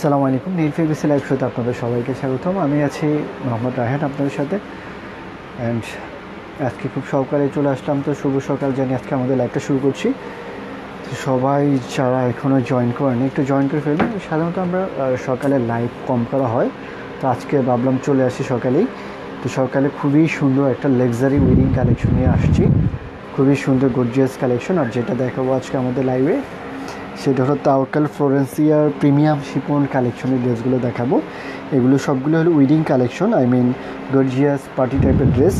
আসসালামু আলাইকুম। নীল fabrics live শোতে আপনাদের সবাইকে স্বাগতম। আমি আছি মোহাম্মদ রায়হান আপনাদের সাথে। অ্যান্ড আজকে খুব সকালে চলে আসলাম, তো শুভ সকাল জানি আজকে আমাদের লাইভটা শুরু করছি। তো সবাই যারা এখনও জয়েন করেনি একটু জয়েন করে ফেলবেন। সাধারণত আমরা সকালে লাইভ কম করা হয়, তো আজকে ভাবলাম চলে আসি সকালেই। তো সকালে খুবই সুন্দর একটা লাক্সারি ওয়েডিং কালেকশন নিয়ে আসছি, খুবই সুন্দর গর্জিয়াস কালেকশন। আর যেটা দেখাবো আজকে আমাদের লাইভে সেটা হলো তাওয়াক্কাল ফ্লোরেন্সিয়ার প্রিমিয়াম শিপন কালেকশনের ড্রেসগুলো দেখাবো। এগুলো সবগুলো হলো উইডিং কালেকশন, গর্জিয়াস পার্টি টাইপের ড্রেস।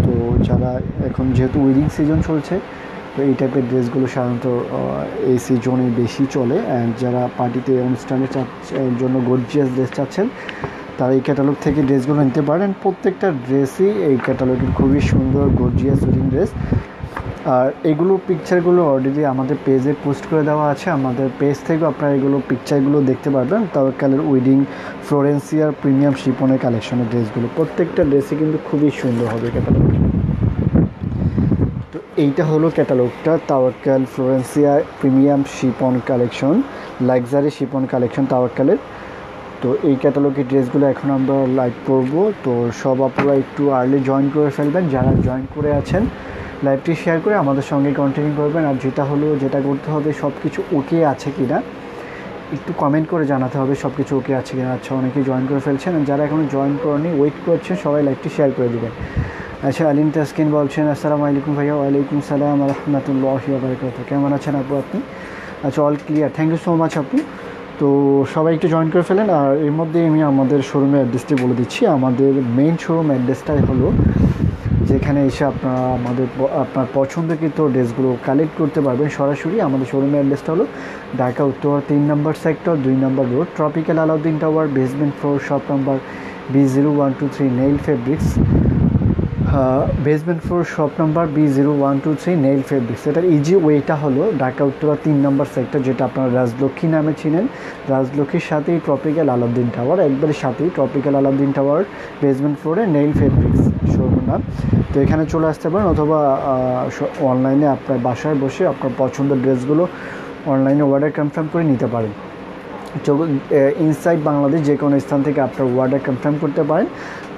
তো যারা এখন যেহেতু উইডিং সিজন চলছে, তো এই টাইপের ড্রেসগুলো সাধারণত এই সিজনে বেশি চলে। অ্যান্ড যারা পার্টিতে অনুষ্ঠানের জন্য গর্জিয়াস ড্রেস চাচ্ছেন, তারা এই ক্যাটালগ থেকে ড্রেসগুলো নিতে পারেন। প্রত্যেকটা ড্রেসই এই ক্যাটালগের খুবই সুন্দর গর্জিয়াস উইডিং ড্রেস। আর এগুলো পিকচারগুলো অলরেডি আমাদের পেজে পোস্ট করে দেওয়া আছে। আমাদের পেজ থেকেও আপনারা এগুলো পিকচারগুলো দেখতে পারবেন। তাওয়াক্কালের উইডিং ফ্লোরেন্সিয়ার প্রিমিয়াম শিপনের কালেকশনের ড্রেসগুলো, প্রত্যেকটা ড্রেসই কিন্তু খুবই সুন্দর হবে ক্যাটালগ। তো এইটা হলো ক্যাটালগটা, তাওয়াক্কাল ফ্লোরেন্সিয়ার premium chiffon collection, luxury chiffon collection তাওয়াক্কালের। তো এই ক্যাটালগের ড্রেসগুলো এখন আমরা লাইভ করবো। তো সব আপনারা একটু আর্লি জয়েন করে ফেলবেন। যারা জয়েন করে আছেন লাইভটি শেয়ার করে আমাদের সঙ্গে কন্টিনিউ করবেন। আর যেটা করতে হবে, সব কিছু ওকে আছে কি না একটু কমেন্ট করে জানাতে হবে, সব কিছু ওকে আছে কি না। আচ্ছা, অনেকেই জয়েন করে ফেলছেন, যারা এখনও জয়েন করেনি ওয়েট করছে, সবাই লাইভটি শেয়ার করে দেবেন। আচ্ছা, আলিম তাসকিন বলছেন আসসালামু আলাইকুম ভাইয়া। ওয়ালাইকুম সালাম রহমতুল্লাহি ওয়া বারাকাতুহু। কেমন আছেন আপু আপনি? আচ্ছা, all clear, thank you so much আপু। তো সবাই একটু জয়েন করে ফেলেন। আর এর মধ্যে আমি আমাদের শোরুমের অ্যাড্রেসটি বলে দিচ্ছি। আমাদের মেইন শোরুম অ্যাড্রেসটাই হলো, যেখানে এসে আপনার পছন্দকৃত ড্রেসগুলো কালেক্ট করতে পারবেন সরাসরি। আমাদের শোরুমের অ্যাড্রেসটা হলো ঢাকা উত্তর 3 নম্বর সেক্টর 2 নম্বর road, tropical Alauddin tower, basement floor, shop number B0123 nail fabrics. Basement floor, shop number B0123 nail fabrics. এটার ইজি ওয়েটা হলো ঢাকা উত্তর 3 নম্বর সেক্টর, যেটা আপনারা রাজলক্ষ্মী নামে চিনেন। রাজলক্ষ্মীর সাথেই ট্রপিক্যাল আলাউদ্দিন টাওয়ার, একবারে সাথেই ট্রপিক্যাল আলাউদ্দিন টাওয়ার, বেসমেন্ট ফ্লোরে নেইল ফেব্রিক্স শোরুম নাম। তো এখানে চলে আসতে পারেন, অথবা অনলাইনে আপনার বাসায় বসে আপনার পছন্দের ড্রেসগুলো অনলাইনে অর্ডার কনফার্ম করে নিতে পারেন। ইনসাইড বাংলাদেশ যে কোনো স্থান থেকে আপনার অর্ডার কনফার্ম করতে পারেন।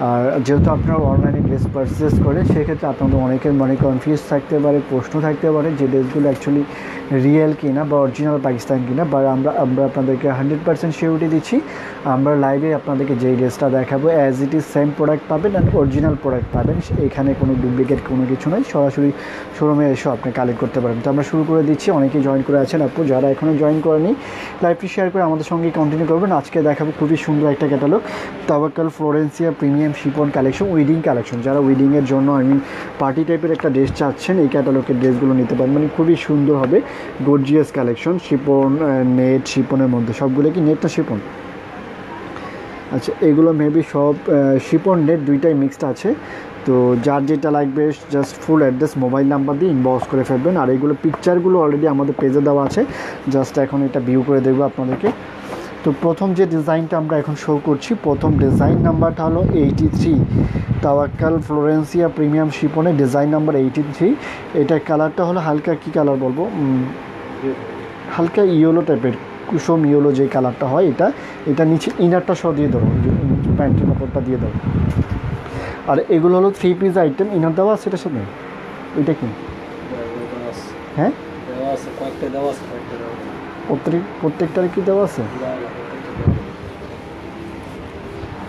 আর যেহেতু আপনারা অনলাইনে ড্রেস পারচেস করেন, সেক্ষেত্রে আপনাদের অনেকের মনে কনফিউজ থাকতে পারে, প্রশ্ন থাকতে পারে যে ড্রেসগুলো অ্যাকচুয়ালি রিয়েল কিনা বা অরিজিনাল পাকিস্তান কিনা। বা আমরা আপনাদেরকে 100% সিউরিটি দিচ্ছি। আমরা লাইভে আপনাদেরকে যেই ড্রেসটা দেখাবো as it is same product পাবেন অ্যান্ড অরিজিনাল প্রোডাক্ট পাবেন। এখানে কোনো ডুপ্লিকেট কোনো কিছু নয়, সরাসরি শোরুমে এসেও আপনি কালেক্ট করতে পারেন। তো আমরা শুরু করে দিচ্ছি। অনেকেই জয়েন করে আছেন আপু, যারা এখনও জয়েন করেনি লাইভটি শেয়ার করে আমাদের সঙ্গে কন্টিনিউ করবেন। আজকে দেখাবো খুবই সুন্দর একটা catalogue, Tawakkal Florencia premium chiffon collection, wedding collection. যারা উইডিংয়ের জন্য পার্টি টাইপের একটা ড্রেস চাচ্ছেন, এই ক্যাটালগের ড্রেসগুলো নিতে পারেন। খুবই সুন্দর হবে, গর্জিয়াস কালেকশন, শিপন নেট, শিপনের মধ্যে সবগুলো কি নেট না শিপন? আচ্ছা, এগুলো মেবি সব শিপন নেট দুইটাই মিক্সড আছে। তো যার যেটা লাগবে just full address mobile number দিয়ে ইনবক্স করে ফেলবেন। আর এইগুলো পিকচারগুলো অলরেডি আমাদের পেজে দেওয়া আছে, জাস্ট এখন এটা ভিউ করে দেখবো আপনাদেরকে। তো প্রথম যে ডিজাইনটা আমরা এখন শো করছি, প্রথম ডিজাইন নাম্বারটা হলো 83, তাওয়াক্কাল ফ্লোরেন্সিয়া প্রিমিয়াম শিপনের ডিজাইন নাম্বার 83। এটার কালারটা হলো হালকা, কি কালার বলবো, হালকা ইয়েলো টাইপের, কুসুম ইয়েলো যে কালারটা হয় এটা নিচে ইনারটা সহ দিয়ে দেবো, প্যান্টের কাপড়টা দিয়ে দেবো। আর এগুলো হলো 3 পিস আইটেম। ইনার দেওয়া আছে এটার সাথে? ওইটা কি? হ্যাঁ, প্রত্যেকটার কি দেওয়া আছে?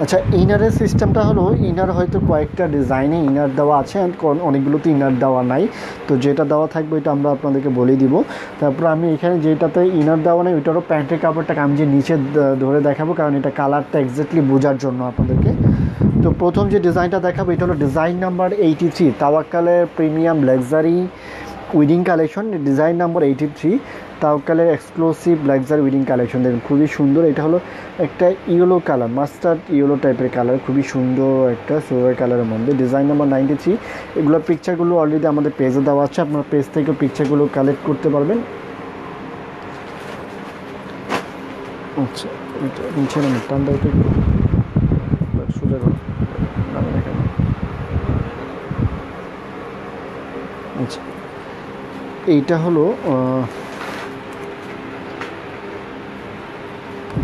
আচ্ছা, ইনারের সিস্টেমটা হলো, ইনার হয়তো কয়েকটা ডিজাইনে ইনার দেওয়া আছে, অনেকগুলোতে ইনার দেওয়া নাই। তো যেটা দেওয়া থাকবে এটা আমরা আপনাদেরকে বলে দিব। তারপর আমি এখানে যেটাতে ইনার দেওয়া নেই ওইটারও প্যান্টের কাপড়টাকে আমি যে নিচে ধরে দেখাবো, কারণ এটা কালারটা এক্স্যাক্টলি বোঝার জন্য আপনাদেরকে। তো প্রথম যে ডিজাইনটা দেখাবো এটা হলো ডিজাইন নাম্বার 83, তাওয়াক্কালের premium luxury wedding collection, design number 83, তাওয়াক্কালের এক্সক্লুসিভ লাক্সারি উইডিং কালেকশন। দেখুন খুবই সুন্দর। এটা হলো একটা ইয়েলো কালার, মাস্টার্ড ইয়েলো টাইপের কালার, খুবই সুন্দর একটা সিলভার কালারের মধ্যে, ডিজাইন নাম্বার 93। এগুলোর পিকচারগুলো অলরেডি আমাদের পেজে দেওয়া আছে, আপনার পেজ থেকে পিকচারগুলো কালেক্ট করতে পারবেন। আচ্ছা, এটা নিচে না টান দাও তো, সোজা করো, দেখেন। আচ্ছা, এইটা হলো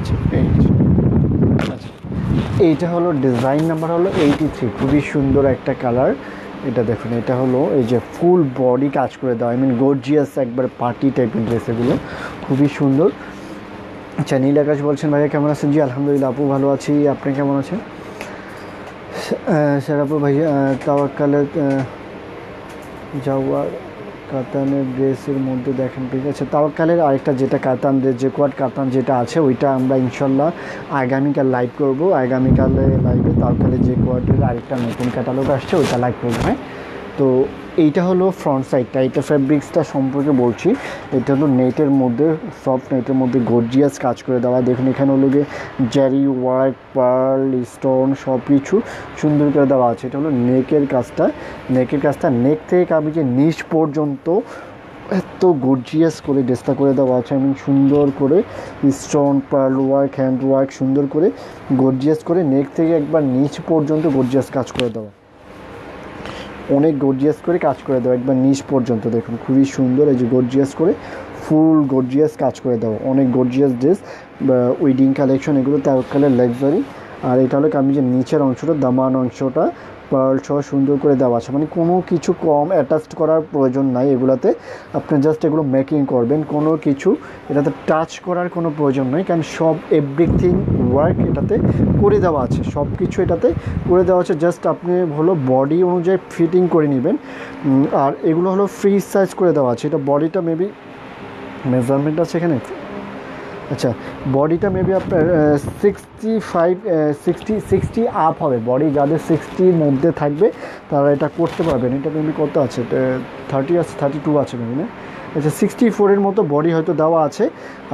আচ্ছা আচ্ছা, এইটা হলো ডিজাইন নাম্বার হলো 83, খুবই সুন্দর একটা কালার। এটা দেখুন, এটা হলো এই যে ফুল বডি কাজ করে দেওয়া, গর্জিয়াস একবার পার্টি টাইপের ড্রেস, এগুলো খুবই সুন্দর। আচ্ছা, নীল আকাশ বলছেন ভাইয়া কেমন আছেন? জি আলহামদুলিল্লাহ আপু ভালো আছি, আপনি কেমন আছেন? স্যার আপু ভাইয়া তাওয়াক্কালের জাওয়ার কাতানের ড্রেসের মধ্যে দেখেন, ঠিক আছে। তাওয়াক্কালের আরেকটা যেটা কাতান ড্রেস, যে কোয়াড কাতান যেটা আছে, ওইটা আমরা ইনশাল্লাহ আগামীকাল লাইভ করব। আগামীকালে লাইভে তাওয়াক্কালের যে কোয়াডের আরেকটা নতুন ক্যাটালগ আসছে, ওইটা লাইভ করবো। হ্যাঁ, তো এইটা হলো ফ্রন্ট সাইডটা। এটা ফ্যাব্রিক্সটা সম্পর্কে বলছি, এটা হলো নেটের মধ্যে, সফট নেটের মধ্যে গর্জিয়াস কাজ করে দেওয়া। দেখুন এখানে হলো গিয়ে জারি ওয়ার্ক, পার্ল, স্টোন সব কিছু সুন্দর করে দেওয়া আছে। এটা হলো নেকের কাজটা। নেক থেকে কামিজে নিচ পর্যন্ত এত গর্জিয়াস করে ড্রেসটা করে দেওয়া আছে। সুন্দর করে stone, pearl work, hand work সুন্দর করে গর্জিয়াস করে নেক থেকে একবার নিচ পর্যন্ত গর্জিয়াস কাজ করে দেওয়া, অনেক গর্জিয়াস করে কাজ করে দেওয়া একবার নিচ পর্যন্ত। দেখুন খুবই সুন্দর, এই যে গর্জিয়াস করে ফুল গর্জিয়াস কাজ করে দেওয়া, অনেক গর্জিয়াস ড্রেস, উইডিং কালেকশন, এগুলো তাওয়াক্কালের লাক্সারি। আর এটা হলো কামিজের নিচের অংশটা, দামান অংশটা পার্ল সহ সুন্দর করে দেওয়া আছে। কোনো কিছু কম অ্যাটাচড করার প্রয়োজন নাই এগুলাতে, আপনি জাস্ট এগুলো মেকিং করবেন, কোনো কিছু এটাতে টাচ করার কোনো প্রয়োজন নেই, কারণ সব এভরিথিং ওয়ার্ক এটাতে করে দেওয়া আছে, সব কিছু এটাতে করে দেওয়া আছে। জাস্ট আপনি হলো বডি অনুযায়ী ফিটিং করে নেবেন। আর এগুলো হলো ফ্রি সাইজ করে দেওয়া আছে। এটা বডিটা মেবি মেজারমেন্ট আছে এখানে, আচ্ছা বডিটা মেবি আপনার 60 আপ হবে। বডি যাদের 60-র মধ্যে থাকবে তারা এটা করতে পারবেন। এটা মেবি কত আছে, 30 আছে, 32 আছে মেবি না, আচ্ছা 64-এর মতো বডি হয়তো দেওয়া আছে।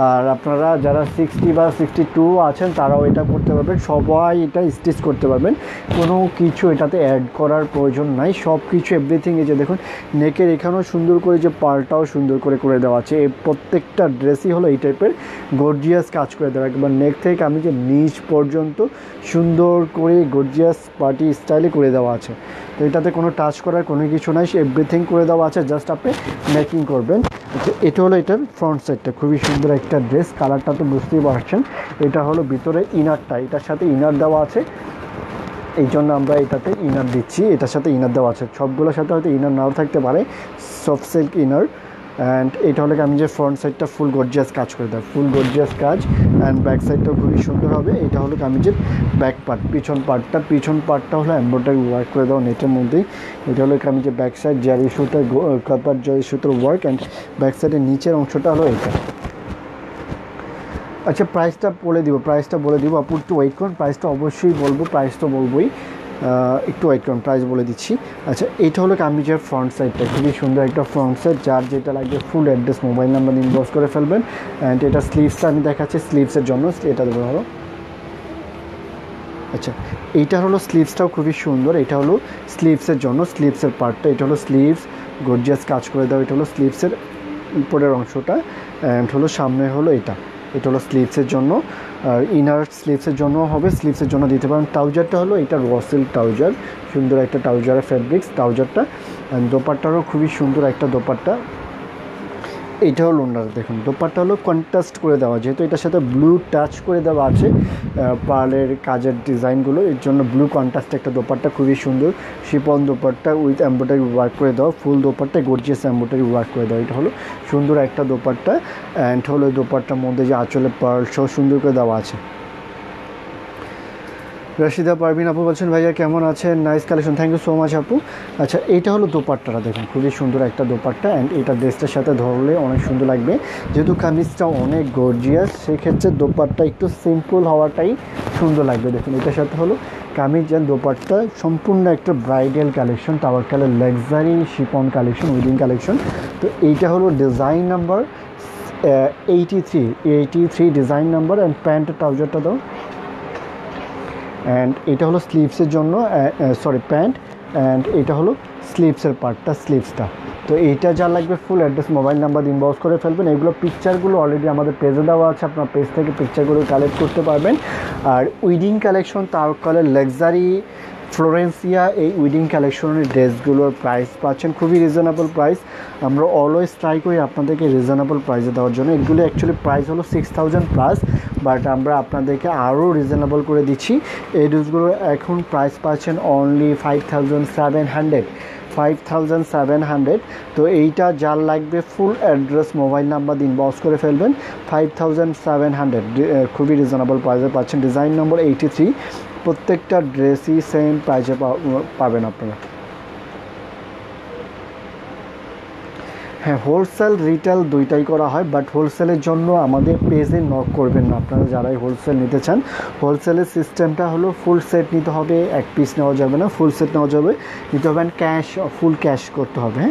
আর আপনারা যারা 60 বা 62 আছেন তারাও এটা করতে পারবেন, সবাই এটা স্টিচ করতে পারবেন, কোনো কিছু এটাতে অ্যাড করার প্রয়োজন নাই। সব কিছু এভরিথিং, এই যে দেখুন নেকের এখানেও সুন্দর করে যে পার্লটাও সুন্দর করে করে দেওয়া আছে। এই প্রত্যেকটা ড্রেসই হলো এই টাইপের গর্জিয়াস কাজ করে দেওয়া, একবার নেক থেকে আমি যে নিচ পর্যন্ত সুন্দর করে গর্জিয়াস পার্টি স্টাইলে করে দেওয়া আছে। তো এটাতে কোনো টাচ করার কোনো কিছু নাই, এভরিথিং করে দেওয়া আছে, জাস্ট আপনি মেকিং করবেন। আচ্ছা, এটা হলো এটার ফ্রন্ট সাইডটা, খুবই সুন্দর একটা ড্রেস। কালারটা তো বুঝতেই পারছেন। এটা হলো ভিতরে ইনারটা, এটার সাথে ইনার দেওয়া আছে, এই জন্য আমরা এটাতে ইনার দিচ্ছি। এটার সাথে ইনার দেওয়া আছে, সবগুলোর সাথে হয়তো ইনার নাও থাকতে পারে, সফট সিল্ক ইনার। অ্যান্ড এটা হলো আমি যে ফ্রন্ট সাইডটা ফুল গর্জিয়াস কাজ করে দেয়, ফুল গর্জিয়াস কাজ। অ্যান্ড ব্যাক সাইডটাও খুবই সুন্দর হবে। এটা হলো কামিজের ব্যাক পার্ট, পিছন পার্টটা হলো এমব্রয়ডারি ওয়ার্ক করে দেওয়া নেটের মধ্যেই। এটা হলো কামিজের ব্যাক সাইড, জারি সুতার কাতার জারি সুতার ওয়ার্ক। অ্যান্ড ব্যাক সাইডের নিচের অংশটা হলো এটা। আচ্ছা প্রাইসটা বলে দিব আপু, একটু ওয়েট করুন, প্রাইসটা অবশ্যই বলবো, প্রাইস তো বলবোই, একটু ওয়েট করুন, প্রাইস বলে দিচ্ছি। আচ্ছা, এইটা হলো কামিজের ফ্রন্ট সাইডটা, খুবই সুন্দর একটা ফ্রন্ট সাইড। যার যেটা লাগবে full address, mobile number inbox করে ফেলবেন। অ্যান্ড এটা স্লিভসটা আমি দেখাচ্ছি, স্লিভসের জন্য এটা দেবো হলো। আচ্ছা, এইটা হলো স্লিভসটাও খুবই সুন্দর, এটা হলো স্লিভসের জন্য, স্লিভসের পার্টটা, এটা হলো স্লিভস গর্জিয়াস কাজ করে দেওয়া। এটা হলো স্লিভসের উপরের অংশটা। অ্যান্ড হলো সামনে হলো এটা হলো স্লিভসের জন্য। আর ইনার স্লিভসের জন্য হবে, স্লিভসের জন্য দিতে পারেন। ট্রাউজারটা হলো এটা রসিল ট্রাউজার, সুন্দর একটা ট্রাউজারের ফ্যাব্রিক্স ট্রাউজারটা। অ্যান্ড দোপাট্টারও খুবই সুন্দর একটা দোপাট্টা। এইটা হলো ওনার, দেখুন দোপাট্টা হলো কন্ট্রাস্ট করে দেওয়া, যেহেতু এটার সাথে ব্লু টাচ করে দেওয়া আছে পার্লের কাজের ডিজাইনগুলো, এর জন্য ব্লু কন্ট্রাস্ট একটা দোপাট্টা, খুবই সুন্দর Shipon dupatta with embroidery work করে দেওয়া, ফুল দোপাট্টায় গর্জিয়াস এমব্রয়ডারি ওয়ার্ক করে দেওয়া। এটা হলো সুন্দর একটা দোপাট্টা। অ্যান্ড হলো দোপাট্টার মধ্যে যে আঁচলে পার্ল সহ সুন্দর করে দেওয়া আছে। রশিদা পারভিন আপু বলছেন ভাইয়া কেমন আছেন, nice collection, thank you so much আপু। আচ্ছা, এইটা হলো দোপাট্টাটা, দেখুন খুবই সুন্দর একটা দোপাট্টা। অ্যান্ড এটা ড্রেসটার সাথে ধরলে অনেক সুন্দর লাগবে, যেহেতু কামিজটা অনেক গর্জিয়াস, সেক্ষেত্রে দোপাট্টা একটু সিম্পল হওয়াটাই সুন্দর লাগবে। দেখুন এটার সাথে হলো কামিজ অ্যান্ড দোপাট্টা, সম্পূর্ণ একটা ব্রাইডাল কালেকশন, তাওয়াক্কালের luxury chiffon collection, wedding collection. তো এইটা হলো design number 83 design number. And প্যান্টের ট্রাউজারটা দাও। অ্যান্ড এটা হলো স্লিভসের জন্য, প্যান্ট। অ্যান্ড এটা হলো স্লিভসের পার্টটা, স্লিভসটা। তো এইটা যা লাগবে full address, mobile number inbox করে ফেলবেন। এগুলো পিকচারগুলো অলরেডি আমাদের পেজে দেওয়া আছে, আপনার পেজ থেকে পিকচারগুলো কালেক্ট করতে পারবেন। আর উইডিং কালেকশন, তাওয়াক্কালের লাক্সারি ফ্লোরেন্সিয়া এই উইডিং কালেকশনের ড্রেসগুলোর প্রাইস পাচ্ছেন খুবই রিজনেবল প্রাইস। আমরা অলওয়েজ ট্রাই করি আপনাদেরকে রিজনেবল প্রাইসে দেওয়ার জন্য। এগুলো অ্যাকচুয়ালি প্রাইস হলো 6000 প্লাস, বাট আমরা আপনাদেরকে আরও রিজনেবল করে দিচ্ছি। এই ড্রেসগুলো এখন প্রাইস পাচ্ছেন অনলি 5700। তো এইটা যার লাগবে ফুল অ্যাড্রেস মোবাইল নাম্বার দিন ইনবক্স করে ফেলবেন। 5700 খুবই রিজনেবল প্রাইসে পাচ্ছেন। ডিজাইন নম্বর 83। প্রত্যেকটা ড্রেসই সেম প্রাইসে পাবেন আপনারা। হ্যাঁ, হোলসেল রিটেল দুইটাই করা হয়, বাট হোলসেলের জন্য আমাদের পেজে নক করবেন না আপনারা যারাই হোলসেল নিতে চান। হোলসেলের সিস্টেমটা হলো ফুল সেট নিতে হবে, এক পিস নেওয়া যাবে না, ফুল সেট নেওয়া যাবে, নিতে হবে ক্যাশ, ফুল ক্যাশ করতে হবে।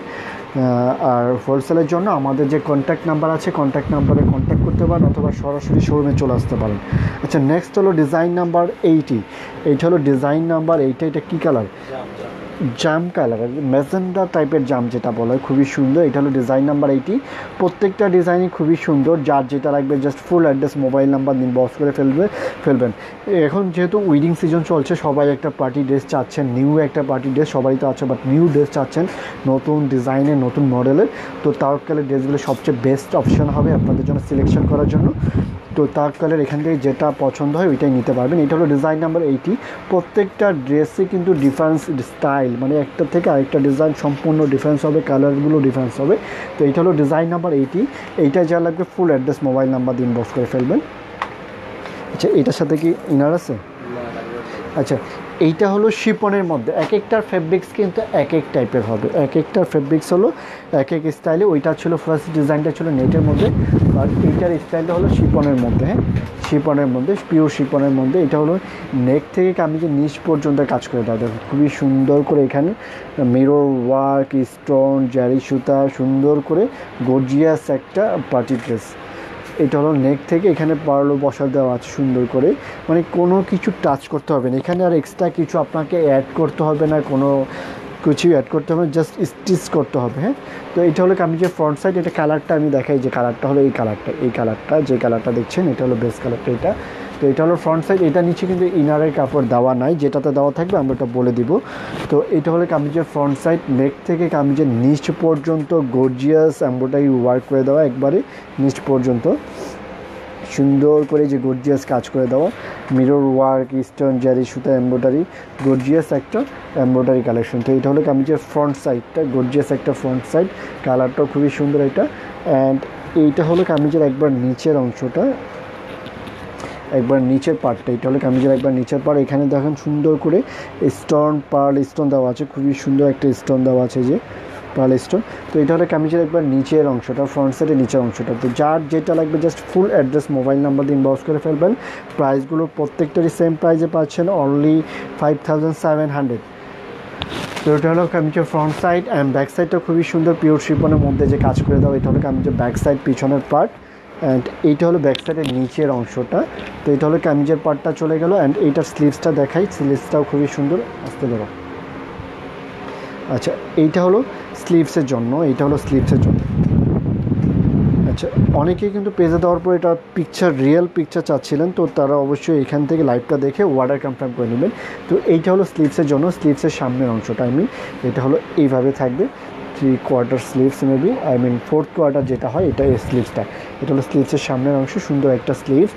আর হোলসেলের জন্য আমাদের যে কন্ট্যাক্ট নাম্বার আছে কন্ট্যাক্ট নাম্বারে কন্ট্যাক্ট করতে পারেন অথবা সরাসরি শোরুমে চলে আসতে পারেন। আচ্ছা, নেক্সট হলো ডিজাইন নাম্বার 80। এইটা হলো ডিজাইন নাম্বার 80। এটা কী কালার? জাম কালার, ম্যাজেন্ডা টাইপের জাম যেটা বলা হয়, খুবই সুন্দর। এটা হলো ডিজাইন নাম্বার 80। প্রত্যেকটা ডিজাইনই খুবই সুন্দর। যার যেটা লাগবে just full address mobile number দিন বক্স করে ফেলবেন। এখন যেহেতু উইডিং সিজন চলছে, সবাই একটা পার্টি ড্রেস চাচ্ছেন, নিউ একটা পার্টি ড্রেস সবাই তো আছে, বাট নিউ ড্রেস চাচ্ছেন নতুন ডিজাইনের, নতুন মডেলের। তো তাওয়াক্কালের ড্রেসগুলো সবচেয়ে বেস্ট অপশন হবে আপনাদের জন্য সিলেকশন করার জন্য। তো তাওয়াক্কালের এখান থেকে যেটা পছন্দ হয় ওইটাই নিতে পারবেন। এটা হলো ডিজাইন নাম্বার 80। প্রত্যেকটা ড্রেসে কিন্তু ডিফারেন্স স্টাইল, মানে একটা থেকে আরেকটা ডিজাইন সম্পূর্ণ ডিফারেন্স হবে, কালারগুলো ডিফারেন্স হবে। তো এইটা হলো ডিজাইন নাম্বার 80। এইটা যা লাগবে ফুল অ্যাড্রেস মোবাইল নাম্বার দিয়ে ইনবক্স করে ফেলবেন। আচ্ছা, এটার সাথে কি ইনার আছে? আচ্ছা, এইটা হলো শিপনের মধ্যে। এক একটার ফেব্রিক্স কিন্তু এক এক টাইপের হবে, এক একটার ফেব্রিক্স হলো এক এক স্টাইলে। ওইটা ছিল ফার্স্ট ডিজাইনটা ছিল নেটের মধ্যে, আর এইটার স্টাইলটা হলো শিপনের মধ্যে। হ্যাঁ, শিপনের মধ্যে, পিওর শিপনের মধ্যে। এটা হলো নেক থেকে কামিজের নিচ পর্যন্ত কাজ করে দেওয়া, দেখো খুবই সুন্দর করে এখানে মিরর ওয়ার্ক, স্টোন, জারি সুতা, সুন্দর করে গর্জিয়াস একটা পার্টি ড্রেস। এটা হলো নেক থেকে এখানে পার্লও বসা দেওয়া আছে সুন্দর করে, মানে কোনো কিছু টাচ করতে হবে না এখানে, আর এক্সট্রা কিছু আপনাকে অ্যাড করতে হবে না, কোনো কিছুই অ্যাড করতে হবে, জাস্ট স্টিচ করতে হবে। হ্যাঁ, তো এটা হলো কামিজের ফ্রন্ট সাইড। এটা কালারটা আমি দেখাই, যে কালারটা হলো এই কালারটা যে কালারটা দেখছেন, এটা হলো বেস কালারটা এটা। তো এটা হলো ফ্রন্ট সাইড। এটা নিচে কিন্তু ইনারের কাপড় দেওয়া নাই, যেটাতে দেওয়া থাকবে আমরা এটা বলে দিব। তো এটা হলো কামিজের ফ্রন্ট সাইড। নেক থেকে কামিজের নিচ পর্যন্ত গর্জিয়াস এমব্রয়ডারি ওয়ার্ক করে দেওয়া, একবারে নিচ পর্যন্ত সুন্দর করে যে গর্জিয়াস কাজ করে দেওয়া, মিরর ওয়ার্ক, স্টোন, জারি সুতা, এমব্রয়ডারি, গর্জিয়াস একটা এমব্রয়ডারি কালেকশন। তো এটা হলো কামিজের ফ্রন্ট সাইডটা, গর্জিয়াস একটা ফ্রন্ট সাইড, কালারটাও খুবই সুন্দর এটা। অ্যান্ড এইটা হলো কামিজের একবার নিচের অংশটা, একবার নিচের পার্টটা। এটা হলো কামিজের একবার নিচের পার্ট। এখানে দেখেন সুন্দর করে স্টোন, পার্ল স্টোন দেওয়া আছে, খুবই সুন্দর একটা স্টোন দেওয়া আছে, যে পার্ল স্টোন। তো এটা হলো কামিজের একবার নিচের অংশটা, ফ্রন্ট সাইডের নিচের অংশটা। তো যার যেটা লাগবে just full address mobile number দিয়ে ইনবক্স করে ফেলবেন। প্রাইসগুলো প্রত্যেকটারই সেম প্রাইসে পাচ্ছেন, অনলি 5700। তো এটা হলো কামিজের ফ্রন্ট সাইড। অ্যান্ড ব্যাক সাইডটা খুবই সুন্দর, পিওর শিপনের মধ্যে যে কাজ করে দাও। এটা হলো কামিজের ব্যাক সাইড, পিছনের পার্ট। অ্যান্ড এইটা হলো ব্যাক সাইডের নিচের অংশটা। তো এটা হলো কামিজের পার্টটা চলে গেল। অ্যান্ড এইটার স্লিভসটা দেখাই, স্লিভসটাও খুবই সুন্দর, আসতে পারো। আচ্ছা, এইটা হলো স্লিভসের জন্য, এইটা হলো স্লিভসের জন্য। আচ্ছা, অনেকেই কিন্তু পেজে দেওয়ার পর এটা পিকচার, রিয়েল পিকচার চাচ্ছিলেন, তো তারা অবশ্যই এখান থেকে লাইভটা দেখে অর্ডার কনফার্ম করে নেবেন। তো এইটা হলো স্লিভসের জন্য, স্লিভসের সামনের অংশটা এটা হলো এইভাবে থাকবে, 3/4 স্লিভস মেবি, 4th কোয়ার্টার যেটা হয় এটা এই স্লিভসটা। এটা হলো স্লিভসের সামনের অংশ, সুন্দর একটা স্লিভ।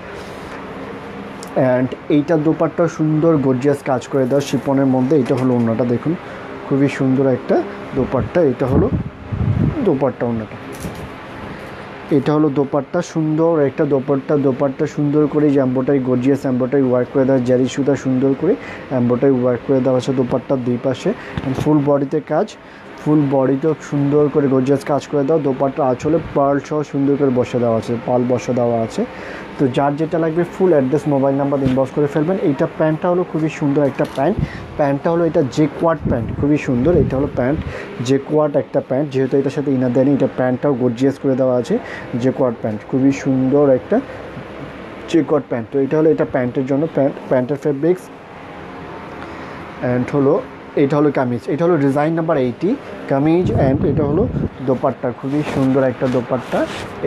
অ্যান্ড এইটা দোপাট্টা সুন্দর গর্জিয়াস কাজ করে দেওয়া শিপনের মধ্যে। এটা হলো ওড়নাটা, দেখুন খুবই সুন্দর একটা দোপাট্টা। এটা হলো দোপাট্টা, ওড়নাটা। এটা হলো দোপাট্টা, সুন্দর একটা দোপাট্টা সুন্দর করে যে এমব্রয়ডারি, গর্জিয়াস এমব্রয়ডারি ওয়ার্ক করে দেওয়া, জারি সুতা সুন্দর করে এমব্রয়ডারি ওয়ার্ক করে দেওয়া আছে দোপাট্টার দুই পাশে। ফুল বডিতে কাজ, ফুল বডিতেও সুন্দর করে গর্জিয়াস কাজ করে দেওয়া। দোপাট্টা আঁচলে পার্ল সহ সুন্দর করে বসে দেওয়া আছে, পার্ল বসে দেওয়া আছে। তো যার যেটা লাগবে full address mobile number inbox করে ফেলবেন। এইটা প্যান্টটা হলো খুবই সুন্দর একটা প্যান্ট। প্যান্টটা হলো এটা জেকোয়ার্ড প্যান্ট, খুবই সুন্দর। এটা হলো প্যান্ট, জেকোয়ার্ড একটা প্যান্ট, যেহেতু এটার সাথে ইনার দেয়নি, এটা প্যান্টটাও গর্জিয়াস করে দেওয়া আছে। জেকোয়ার্ড প্যান্ট, খুবই সুন্দর একটা জেকোয়ার্ড প্যান্ট। তো এটা হলো এটা প্যান্টের জন্য, প্যান্টের ফেব্রিক্স। অ্যান্ড হলো এটা হলো কামিজ, এটা হলো ডিজাইন নাম্বার 80 কামিজ। অ্যান্ড এটা হলো দোপাট্টা, খুবই সুন্দর একটা দোপাট্টা।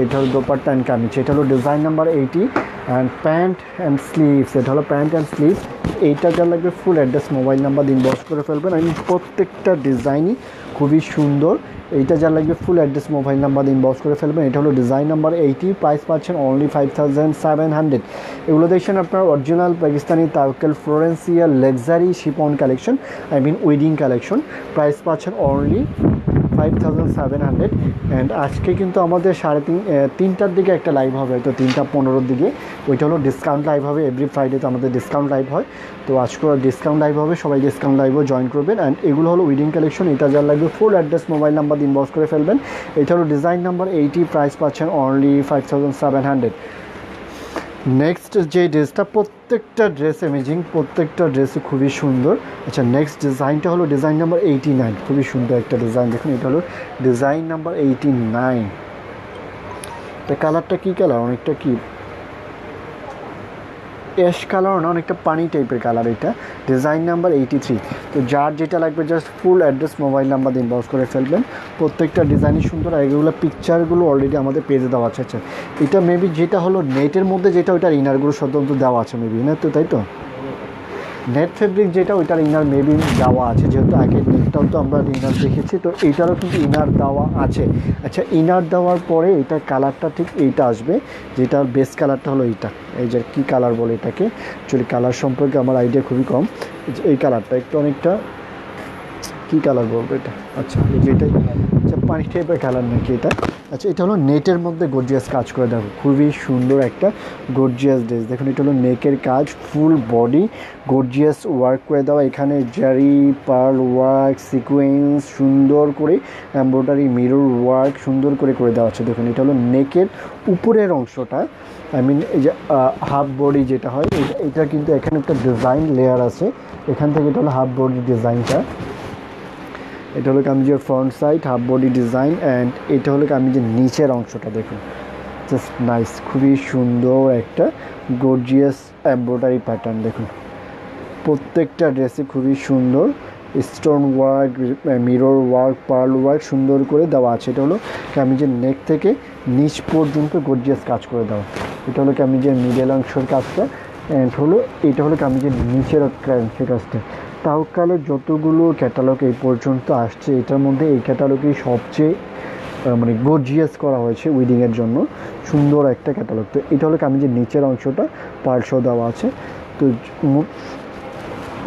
এটা হলো দোপাট্টা অ্যান্ড কামিজ। এটা হলো design number 80। And pant and sleeves, এটা হলো প্যান্ট অ্যান্ড স্লিভস। এইটা যা লাগবে full address mobile number inbox করে ফেলবেন। আমি প্রত্যেকটা ডিজাইনই খুবই সুন্দর। এইটা যা লাগবে full address mobile number inbox করে ফেলবেন। এটা হলো ডিজাইন নাম্বার 80, প্রাইস পাচ্ছেন অনলি 5700। এগুলো দেখছেন আপনার original Pakistani Tawakkal Florencia luxury chiffon collection, I mean wedding collection. Price পাচ্ছেন অনলি 5700। অ্যান্ড আজকে কিন্তু আমাদের 3:30 দিকে একটা লাইভ হবে, হয়তো 3:15 দিকে। ওইটা হলো ডিসকাউন্ট লাইভ হবে। এভরি ফ্রাইডেতে আমাদের ডিসকাউন্ট লাইভ হয়, তো আজকে ডিসকাউন্ট লাইভ হবে, সবাই ডিসকাউন্ট লাইভও জয়েন করবেন। অ্যান্ড এগুলো হলো উইডিং কালেকশন। এটা যার লাগবে full address mobile number inbox করে ফেলবেন। এটা হলো ডিজাইন নাম্বার 80, প্রাইস পাচ্ছেন অনলি 5700। নেক্সট যে ড্রেসটা, প্রত্যেকটা ড্রেস অ্যামেজিং, প্রত্যেকটা ড্রেসই খুবই সুন্দর। আচ্ছা, নেক্সট ডিজাইনটা হলো ডিজাইন নাম্বার 89, খুবই সুন্দর একটা ডিজাইন। দেখুন এটা হলো ডিজাইন নাম্বার 89। এটা কালারটা কী কালার, অনেকটা কি অ্যাশ কালার না, অনেকটা পানি টাইপের কালার। এটা ডিজাইন নাম্বার 83। তো যার যেটা লাগবে just full address mobile number দিয়ে ইনবক্স করে ফেলবেন। প্রত্যেকটা ডিজাইনই সুন্দর, আর এগুলো পিকচারগুলো অলরেডি আমাদের পেজে দেওয়া আছে। আচ্ছা, এটা মেবি যেটা হলো নেটের মধ্যে যেটা, ওইটার ইনারগুলো স্বতন্ত্র দেওয়া আছে মেবি, না তো? তাই তো, নেট ফেব্রিক যেটা, ওইটার ইনার মেবি দেওয়া আছে, যেহেতু আগে নেটটাও তো আমরা ইনার দেখেছি, তো এইটারও কিন্তু ইনার দেওয়া আছে। আচ্ছা, ইনার দেওয়ার পরে এটার কালারটা ঠিক এইটা আসবে, যেটার বেস কালারটা হলো এইটা। এই যে কী কালার বলে এটাকে, অ্যাকচুয়ালি কালার সম্পর্কে আমার আইডিয়া খুবই কম। এই কালারটা একটু অনেকটা কী কালার বলবো এটা, আচ্ছা এই যে এটাই, আচ্ছা পানি টাইপের কালার নাকি এটা। আচ্ছা, এটা হলো নেটের মধ্যে গর্জিয়াস কাজ করে, দেখো খুবই সুন্দর একটা গর্জিয়াস ড্রেস। দেখুন এটা হলো নেকের কাজ, ফুল বডি গর্জিয়াস ওয়ার্ক করে দেওয়া। এখানে জারি, পার্ল ওয়ার্ক, সিকোয়েন্স সুন্দর করে, এমব্রয়ডারি, মিরর ওয়ার্ক সুন্দর করে করে দেওয়া আছে। দেখুন এটা হলো নেকের উপরের অংশটা, আই মিন এই যে হাফ বডি যেটা হয়, এটা কিন্তু এখানে একটা ডিজাইন লেয়ার আছে এখান থেকে। এটা হলো হাফ বডি ডিজাইনটা। এটা হলো কামিজের front side, half body design. And এটা হলো কামিজের নিচের অংশটা, দেখুন জাস্ট নাইস, খুবই সুন্দর একটা গর্জিয়াস এমব্রয়ডারি প্যাটার্ন। দেখুন প্রত্যেকটা ড্রেসে খুবই সুন্দর stone work, mirror work, pearl work সুন্দর করে দেওয়া আছে। এটা হলো কামিজের নেক থেকে নিচ পর্যন্ত গর্জিয়াস কাজ করে দেওয়া। এটা হলো কামিজের মিডল অংশের কাজটা। অ্যান্ড হলো এটা হলো কামিজের নিচের অংশের কাজটা। তাওয়াক্কালের যতগুলো ক্যাটালগ এই পর্যন্ত আসছে, এটার মধ্যে এই ক্যাটালগেই সবচেয়ে মানে গর্জিয়াস করা হয়েছে উইডিংয়ের জন্য, সুন্দর একটা ক্যাটালগ। তো এটা হলো কামিজের নিচের অংশটা, পার্লসও দেওয়া আছে। তো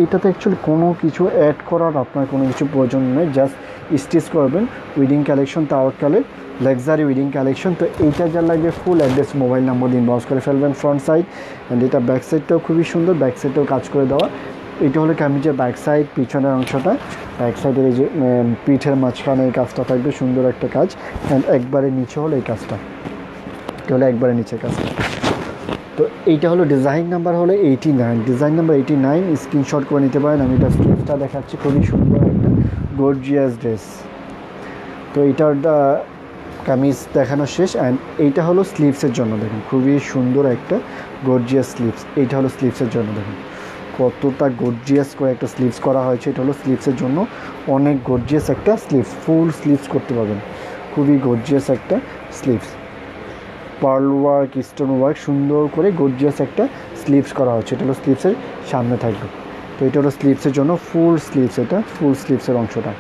এটাতে অ্যাকচুয়ালি কোনো কিছু অ্যাড করার আপনার কোনো কিছু প্রয়োজন নেই, জাস্ট স্টিচ করবেন। উইডিং কালেকশন, তাওয়াক্কালের লাক্সারি উইডিং কালেকশন। তো এইটা যা লাগবে ফুল অ্যাড্রেস মোবাইল নাম্বার দিয়ে ইনবক্স করে ফেলবেন ফ্রন্ট সাইড। অ্যান্ড এটা ব্যাক সাইডটাও খুবই সুন্দর, ব্যাক সাইডটাও কাজ করে দেওয়া। এটা হলো কামিজের ব্যাক সাইড, পিছনের অংশটা। ব্যাক সাইডের এই যে পিঠের মাঝখানে এই কাজটা থাকবে, সুন্দর একটা কাজ। অ্যান্ড একবারে নিচে হলো এই কাজটা, এটা হলো একবারে নিচের কাজটা। তো এইটা হলো ডিজাইন নাম্বার হলো 89, ডিজাইন নাম্বার 89, স্ক্রিনশট করে নিতে পারেন। আমি এটা স্টেপটা দেখাচ্ছি, খুবই সুন্দর একটা গর্জিয়াস ড্রেস। তো এইটার কামিজ দেখানো শেষ। অ্যান্ড এইটা হলো স্লিভসের জন্য, দেখুন খুবই সুন্দর একটা গর্জিয়াস স্লিভস। এইটা হলো স্লিভসের জন্য, দেখুন কতটা গর্জিয়াস করে একটা স্লিভস করা হয়েছে। এটা হলো স্লিভসের জন্য, অনেক গর্জিয়াস একটা স্লিভস, ফুল স্লিভস করতে পারবেন, খুবই গর্জিয়াস একটা sleeves. Pearl work, stone work সুন্দর করে গর্জিয়াস একটা স্লিভস করা হচ্ছে। এটা হলো স্লিভসের সামনে থাকবে। তো এটা হলো স্লিভসের জন্য ফুল স্লিভস, এটা ফুল স্লিভসের অংশটা।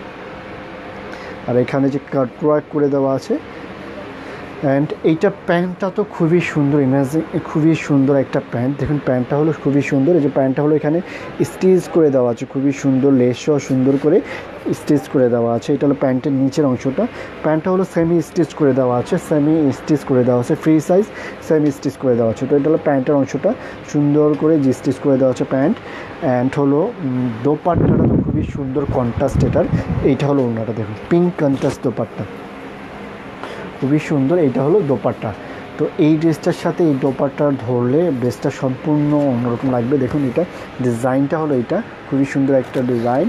আর এখানে যে কাট ওয়ার্ক করে দেওয়া আছে। অ্যান্ড এইটা প্যান্টটা তো খুবই সুন্দর, ইমাজিন খুবই সুন্দর একটা প্যান্ট। দেখুন প্যান্টটা হলো খুবই সুন্দর। এই যে প্যান্টটা হলো এখানে স্টিচ করে দেওয়া আছে, খুবই সুন্দর লেসও সুন্দর করে স্টিচ করে দেওয়া আছে। এটা হলো প্যান্টের নিচের অংশটা। প্যান্টটা হলো সেমি স্টিচ করে দেওয়া আছে, সেমি স্টিচ করে দেওয়া আছে, ফ্রি সাইজ সেমি স্টিচ করে দেওয়া আছে। তো এটা হলো প্যান্টের অংশটা, সুন্দর করে জি স্টিচ করে দেওয়া আছে প্যান্ট। অ্যান্ড হলো দোপাট্টাটা তো খুবই সুন্দর কন্ট্রাস্ট এটার। এইটা হলো ওড়নাটা, দেখুন পিঙ্ক কন্ট্রাস্ট দোপাট্টা, খুবই সুন্দর। এইটা হলো দোপাট্টা। তো এই ড্রেসটার সাথে এই দোপাট্টা ধরলে ড্রেসটা সম্পূর্ণ অন্যরকম লাগবে। দেখুন এটা ডিজাইনটা হলো এটা, খুবই সুন্দর একটা ডিজাইন।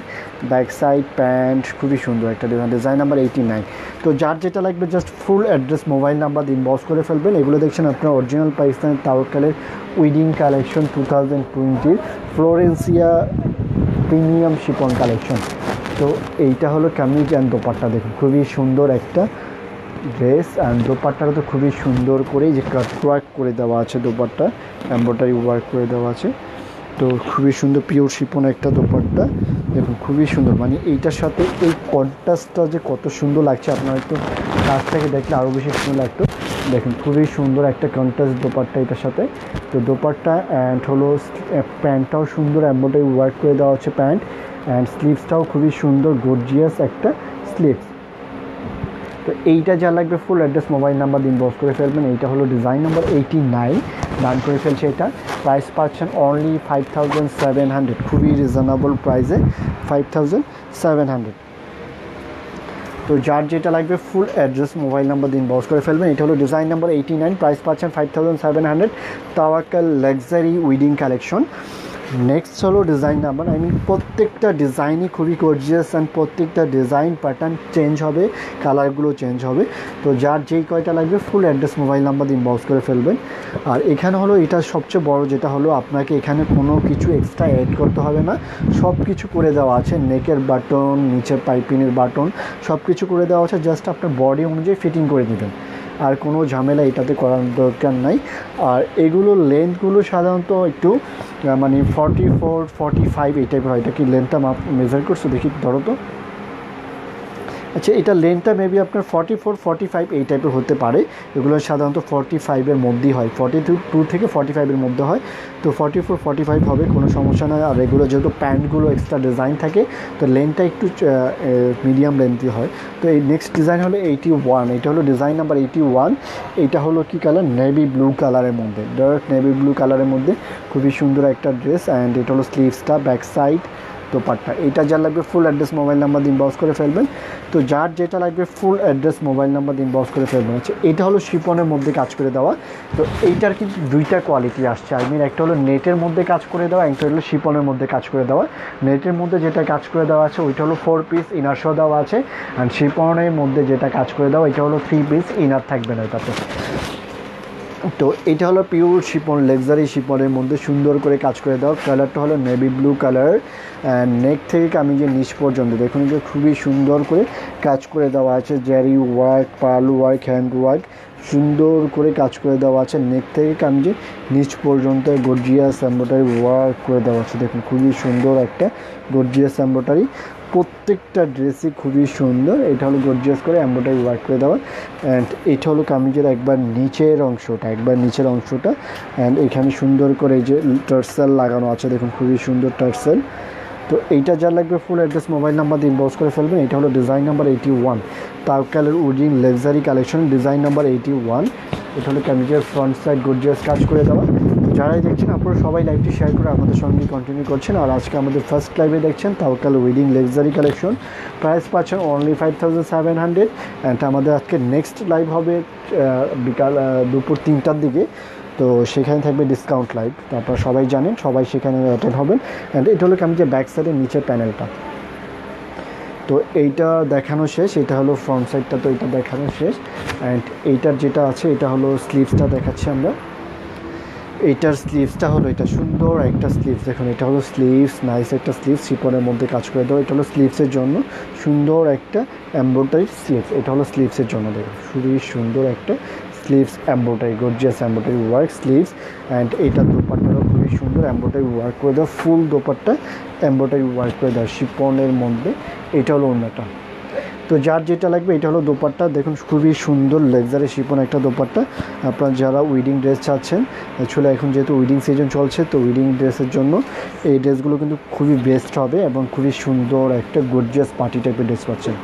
ব্যাক সাইড প্যান্ট খুবই সুন্দর একটা ডিজাইন, ডিজাইন নাম্বার 89। তো যার যেটা লাগবে just full address mobile number দিয়ে ইনবক্স করে ফেলবেন। এগুলো দেখছেন আপনার অরিজিনাল পাকিস্তানি তাওয়াক্কালের wedding collection 2020 Florencia premium chiffon collection. তো এইটা হলো কামিজ অ্যান্ড দোপাট্টা, দেখুন খুবই সুন্দর একটা ড্রেস অ্যান্ড দোপাট্টাটা তো খুবই সুন্দর করে যে কাট ওয়ার্ক করে দেওয়া আছে, দোপাট্টা এমব্রয়ডারি ওয়ার্ক করে দেওয়া আছে। তো খুবই সুন্দর পিওর শিপন একটা দোপাট্টা, দেখুন খুবই সুন্দর, মানে এইটার সাথে এই কন্ট্রাস্টটা যে কত সুন্দর লাগছে, আপনারা একটু কাছ থেকে দেখলে আরও বেশি সুন্দর লাগতো। দেখুন খুবই সুন্দর একটা কন্ট্রাস্ট দোপাট্টা এটার সাথে। তো দোপাট্টা অ্যান্ড হলো প্যান্টটাও সুন্দর এমব্রয়ডারি ওয়ার্ক করে দেওয়া হচ্ছে প্যান্ট, অ্যান্ড স্লিভসটাও খুবই সুন্দর গর্জিয়াস একটা স্লিভস। তো এইটা যা লাগবে ফুল অ্যাড্রেস মোবাইল নাম্বার দিন বস করে ফেলবেন। এইটা হলো ডিজাইন নাম্বার 89, ডান করে ফেলছে। এটা প্রাইস পাচ্ছেন অনলি 5700, খুবই রিজনেবল প্রাইসে 5700। তো যার যেটা লাগবে ফুল অ্যাড্রেস মোবাইল নাম্বার দিন বস করে ফেলবেন। এটা হলো ডিজাইন নাম্বার 89, প্রাইস পাচ্ছেন 5700, তাওয়াক্কাল লাক্সারি উইডিং কালেকশন। নেক্সট হলো ডিজাইন নাম্বার, প্রত্যেকটা ডিজাইনই খুবই গর্জিয়াস অ্যান্ড প্রত্যেকটা ডিজাইন প্যাটার্ন চেঞ্জ হবে, কালারগুলো চেঞ্জ হবে। তো যার যেই কয়টা লাগবে ফুল অ্যাড্রেস মোবাইল নাম্বার দিন বক্স করে ফেলবেন। আর এখানে হলো এটা সবচেয়ে বড় যেটা হলো, আপনাকে এখানে কোনো কিছু এক্সট্রা অ্যাড করতে হবে না, সব কিছু করে দেওয়া আছে। নেকের বাটন, নিচের পাইপিংয়ের বাটন সব কিছু করে দেওয়া আছে, জাস্ট আপনার বডি অনুযায়ী ফিটিং করে দেবেন, আর কোনো ঝামেলা এটাতে করার দরকার নাই। আর এগুলোর লেন্থগুলো সাধারণত একটু মানে 44, 45 এই টাইপের হয়। এটা কি লেন্থটা মেজার করছো দেখি, ধরো তো। আচ্ছা, এটা লেন্থটা মেবি আপনার 44, 45 এই টাইপের হতে পারে। এগুলো সাধারণত 45-এর মধ্যেই হয়, 42 থেকে 45-এর মধ্যে হয়। তো 44, 45 হবে, কোনো সমস্যা নয়। আর এগুলো যেহেতু প্যান্টগুলো এক্সট্রা ডিজাইন থাকে, তো লেন্থটা একটু মিডিয়াম লেন্থই হয়। তো এই নেক্সট ডিজাইন হলো 81, এটা হলো ডিজাইন নাম্বার 81। এইটা হলো কি কালার, নেভি ব্লু কালারের মধ্যে, ডার্ক নেভি ব্লু কালারের মধ্যে খুবই সুন্দর একটা ড্রেস। অ্যান্ড এটা হলো স্লিভসটা, ব্যাক সাইড, দোপাট্টা। এটা যার লাগবে ফুল অ্যাড্রেস মোবাইল নাম্বার দিন বক্স করে ফেলবেন। তো যার যেটা লাগবে ফুল অ্যাড্রেস মোবাইল নাম্বার দিন বক্স করে ফেলবেন। আচ্ছা, এটা হলো শিপনের মধ্যে কাজ করে দেওয়া। তো এইটার কিন্তু দুইটা কোয়ালিটি আসছে, একটা হলো নেটের মধ্যে কাজ করে দেওয়া, একটা হলো শিপনের মধ্যে কাজ করে দেওয়া। নেটের মধ্যে যেটা কাজ করে দেওয়া আছে ওইটা হলো 4 পিস ইনার সহ দেওয়া আছে, অ্যান্ড শিপনের মধ্যে যেটা কাজ করে দেওয়া এটা হলো 3 পিস ইনার থাকবে না এটাতে। তো এটা হলো পিওর শিপন, লাক্সারি শিপনের মধ্যে সুন্দর করে কাজ করে দেওয়া। কালারটা হলো navy blue colour, and neck থেকে কামিজের নিচ পর্যন্ত দেখুন যে খুবই সুন্দর করে কাজ করে দেওয়া আছে। Zari work, pearl work, hand work সুন্দর করে কাজ করে দেওয়া আছে। নেক থেকে কামিজের নিচ পর্যন্ত গর্জিয়াস এমব্রয়ডারি ওয়ার্ক করে দেওয়া আছে। দেখুন খুবই সুন্দর একটা গর্জিয়াস এমব্রয়ডারি, প্রত্যেকটা ড্রেসই খুবই সুন্দর। এটা হলো গর্জিয়াস করে এমব্রয়ডারি ওয়ার্ক করে দেওয়া। অ্যান্ড এটা হলো কামিজের একবার নিচের অংশটা, অ্যান্ড এখানে সুন্দর করে এই যে টার্সেল লাগানো আছে, দেখুন খুবই সুন্দর টার্সেল। তো এইটা যা লাগবে ফুল অ্যাড্রেস মোবাইল নাম্বার দিয়ে ইনবক্স করে ফেলবেন। এটা হলো ডিজাইন নাম্বার 81, তাওয়াক্কালের wedding luxury collection, design number 81। এটা হলো কামিজের ফ্রন্ট সাইড গর্জিয়াস কাজ করে দেওয়া। যারাই দেখছেন আপনারা সবাই লাইভটি শেয়ার করে আমাদের সঙ্গে কন্টিনিউ করছেন। আর আজকে আমাদের ফার্স্ট লাইভে দেখছেন তাওয়াক্কাল উইডিং লাক্সারি কালেকশন, প্রাইস পাচ্ছেন অনলি 5700। অ্যান্ড আমাদের আজকে নেক্সট লাইভ হবে বিকাল দুপুর 3টার দিকে, তো সেখানে থাকবে ডিসকাউন্ট লাইভ। তো আপনারা সবাই জানেন, সবাই সেখানে অ্যাটেন্ড হবেন। অ্যান্ড এটা হলো কামিজের ব্যাক সাইডের নিচের প্যানেলটা। তো এইটা দেখানো শেষ, এটা হলো ফ্রন্ট সাইডটা, তো এটা দেখানো শেষ। অ্যান্ড এইটার যেটা আছে এটা হলো স্লিভসটা দেখাচ্ছি আমরা। এইটার স্লিভসটা হলো এটা সুন্দর একটা স্লিভস, দেখুন এটা হলো স্লিভস, নাইস একটা স্লিভস, শিপনের মধ্যে কাজ করে দেওয়া। এটা হলো স্লিভসের জন্য সুন্দর একটা এমব্রয়ডারি স্লিভস, এটা হলো স্লিভসের জন্য, দেখুন খুবই সুন্দর একটা sleeves embroidery, gorgeous embroidery work sleeves. And এইটার দোপাট্টাটাও খুবই সুন্দর এমব্রয়ডারি ওয়ার্ক করে দেওয়া, ফুল দোপাট্টা এমব্রয়ডারি ওয়ার্ক করে দেওয়া শিপনের মধ্যে। এটা হলো অন্যটা। তো যার যেটা লাগবে, এটা হলো দোপাট্টা, দেখুন খুবই সুন্দর লাক্সারি শিপন একটা দোপাট্টা। আপনারা যারা উইডিং ড্রেস চাচ্ছেন, অ্যাকচুয়ালি এখন যেহেতু উইডিং সিজন চলছে, তো উইডিং ড্রেসের জন্য এই ড্রেসগুলো কিন্তু খুবই বেস্ট হবে এবং খুবই সুন্দর একটা গর্জিয়াস পার্টি টাইপের ড্রেস পাচ্ছেন।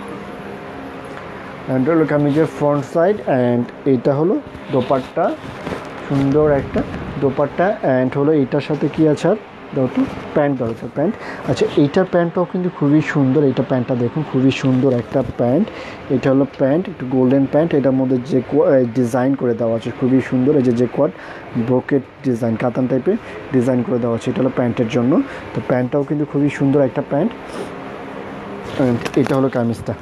অ্যান্ড হলো কামিজের ফ্রন্ট সাইড, অ্যান্ড এইটা হলো দোপাট্টা, সুন্দর একটা দোপাট্টা। অ্যান্ড হলো এইটার সাথে কি আছে আর দাও তো, প্যান্ট দরকার, প্যান্ট। আচ্ছা, এইটার প্যান্টটাও কিন্তু খুবই সুন্দর, এইটা প্যান্টটা দেখুন খুবই সুন্দর একটা প্যান্ট। এটা হলো প্যান্ট, একটু গোল্ডেন প্যান্ট, এটার মধ্যে যে ডিজাইন করে দেওয়া আছে খুবই সুন্দর, এই যে কোয়াড ব্রোকেট ডিজাইন, কাতান টাইপের ডিজাইন করে দেওয়া আছে, এটা হলো প্যান্টের জন্য। তো প্যান্টটাও কিন্তু খুবই সুন্দর একটা প্যান্ট। অ্যান্ড এটা হলো কামিজটা।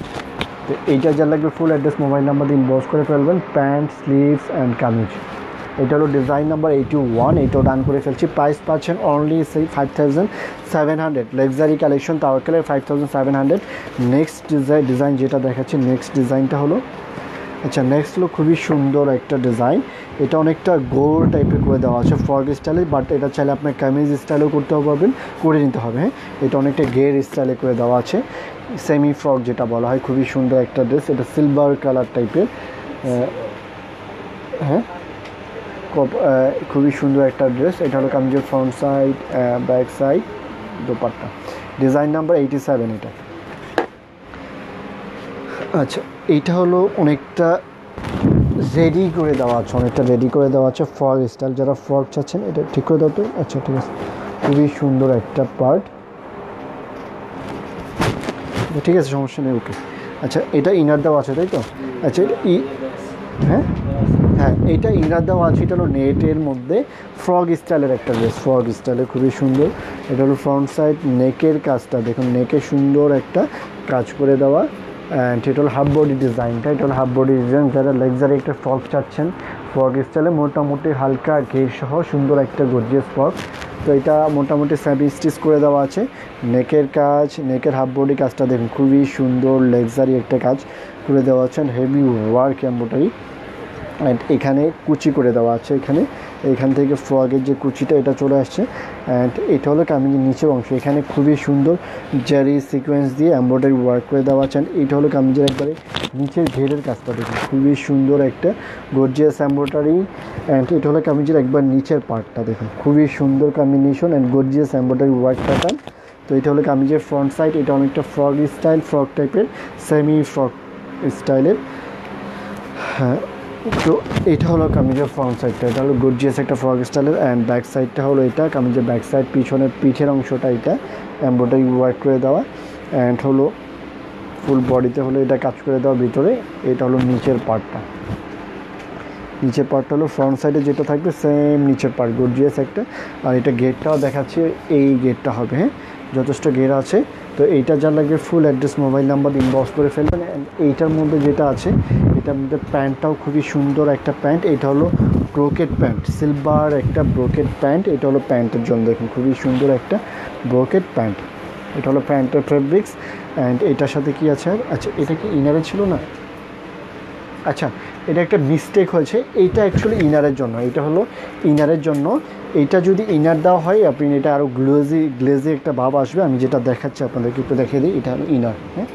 তো এইটা যা লাগবে ফুল অ্যাড্রেস মোবাইল নাম্বার দিয়ে ইনবক্স করে ফেলবেন, প্যান্ট, স্লিভস অ্যান্ড কামিজ। এটা হলো ডিজাইন নাম্বার 81, এটাও ডান করে ফেলছি। প্রাইস পাচ্ছেন অনলি 5700, লাক্সারি কালেকশন তাওয়াক্কালের 5700। নেক্সট ডিজাইন যেটা দেখাচ্ছি, নেক্সট ডিজাইনটা হলো আচ্ছা নেক্সট হলো খুবই সুন্দর একটা ডিজাইন, এটা অনেকটা গোল টাইপের করে দেওয়া আছে ফ্রক স্টাইলে, বাট এটা চাইলে আপনার কামিজ স্টাইলেও করতে পারবেন, করে নিতে হবে। হ্যাঁ, এটা অনেকটা গের স্টাইলে করে দেওয়া আছে, সেমি ফ্রক যেটা বলা হয়, খুবই সুন্দর একটা ড্রেস। এটা সিলভার কালার টাইপের, হ্যাঁ খুবই সুন্দর একটা ড্রেস। এটা হলো কামিজের front side, back side, dupatta, design number 87 এটা। আচ্ছা এইটা হলো অনেকটা রেডি করে দেওয়া আছে, অনেকটা রেডি করে দেওয়া আছে ফ্রক স্টাইল, যারা ফ্রক চাচ্ছেন এটা ঠিক করে দাও তো। আচ্ছা ঠিক আছে, খুবই সুন্দর একটা পার্ট, ঠিক আছে সমস্যা নেই, ওকে। আচ্ছা এটা ইনার দেওয়া আছে তাই তো? আচ্ছা হ্যাঁ হ্যাঁ, এটা ইনার দেওয়া আছে, এটা হলো নেটের মধ্যে ফ্রক স্টাইলের একটা ড্রেস, ফ্রক স্টাইলের খুবই সুন্দর। এটা হলো ফ্রন্ট সাইড, নেকের কাজটা দেখুন, নেকে সুন্দর একটা কাজ করে দেওয়া, অ্যান্ড এটা হলো হাফ বডি ডিজাইনটা, এটা হলো হাফ বডি ডিজাইন। যারা লাক্সারি একটা ফ্রক চাচ্ছেন ফ্রক স্টাইলে, মোটামুটি হালকা ঘের সহ সুন্দর একটা গর্জিয়াস ফ্রক, তো এটা মোটামুটি সেমি স্টিচ করে দেওয়া আছে। নেকের কাজ, নেকের হাফ বডি কাজটা দেখুন, খুবই সুন্দর লাক্সারি একটা কাজ করে দেওয়া আছে, হেভি ওয়ার্ক এমব্রয়ডারি, অ্যান্ড এখানে কুচি করে দেওয়া আছে, এখান থেকে ফ্রকের যে কুচিটা এটা চলে আসছে, অ্যান্ড এটা হলো কামিজের নিচের অংশ, এখানে খুবই সুন্দর জারি সিকোয়েন্স দিয়ে এমব্রয়ডারি ওয়ার্ক করে দেওয়া আছে। এটা হলো কামিজের একবারে নিচের ঘেরের কাজটা দেখুন, খুবই সুন্দর একটা গর্জিয়াস এমব্রয়ডারি, অ্যান্ড এটা হলো কামিজের একবার নিচের পার্টটা দেখুন, খুবই সুন্দর combination and gorgeous embroidery work pattern. তো এটা হলো কামিজের ফ্রন্ট সাইড, এটা অনেকটা ফ্রক স্টাইল, ফ্রক টাইপের, সেমি ফ্রক স্টাইলের। হ্যাঁ, তো এটা হলো কামিজের ফ্রন্ট সাইডটা, এটা হলো গর্জিয়াস একটা ফ্রক স্টাইলের, অ্যান্ড ব্যাক সাইডটা হলো এটা কামিজের ব্যাক সাইড, পিছনের পিঠের অংশটা এটা এমব্রয়ডারি ওয়ার্ক করে দেওয়া, অ্যান্ড হলো ফুল বডিতে হলো এটা কাজ করে দেওয়া ভিতরে। এটা হলো নিচের পার্টটা, নিচের পার্টটা হলো ফ্রন্ট সাইডে যেটা থাকবে সেম নিচের পার্ট গর্জিয়াস একটা। আর এটা গেটটাও দেখাচ্ছে, এই গেটটা হবে, হ্যাঁ যথেষ্ট গেট আছে। তো এইটা যা লাগবে full address mobile number inbox করে ফেলবেন। অ্যান্ড এইটার মধ্যে যেটা আছে এটার মধ্যে প্যান্টটাও খুবই সুন্দর একটা প্যান্ট, এটা হলো ব্রোকেট প্যান্ট, সিলভার একটা ব্রোকেট প্যান্ট, এটা হলো প্যান্টের জন্য দেখুন খুবই সুন্দর একটা ব্রোকেট প্যান্ট, এটা হলো প্যান্টের ফেব্রিক্স। অ্যান্ড এটার সাথে কি আছে, আচ্ছা এটা কি ইনারে ছিল না, আচ্ছা এটা একটা মিস্টেক হয়েছে, এইটা অ্যাকচুয়ালি ইনারের জন্য, এটা হলো ইনারের জন্য। এইটা যদি ইনার দেওয়া হয় আপনি এটা আরও গ্লেজি একটা ভাব আসবে, আমি যেটা দেখাচ্ছি আপনাদেরকে একটু দেখিয়ে দিই, এটা হলো ইনার। হ্যাঁ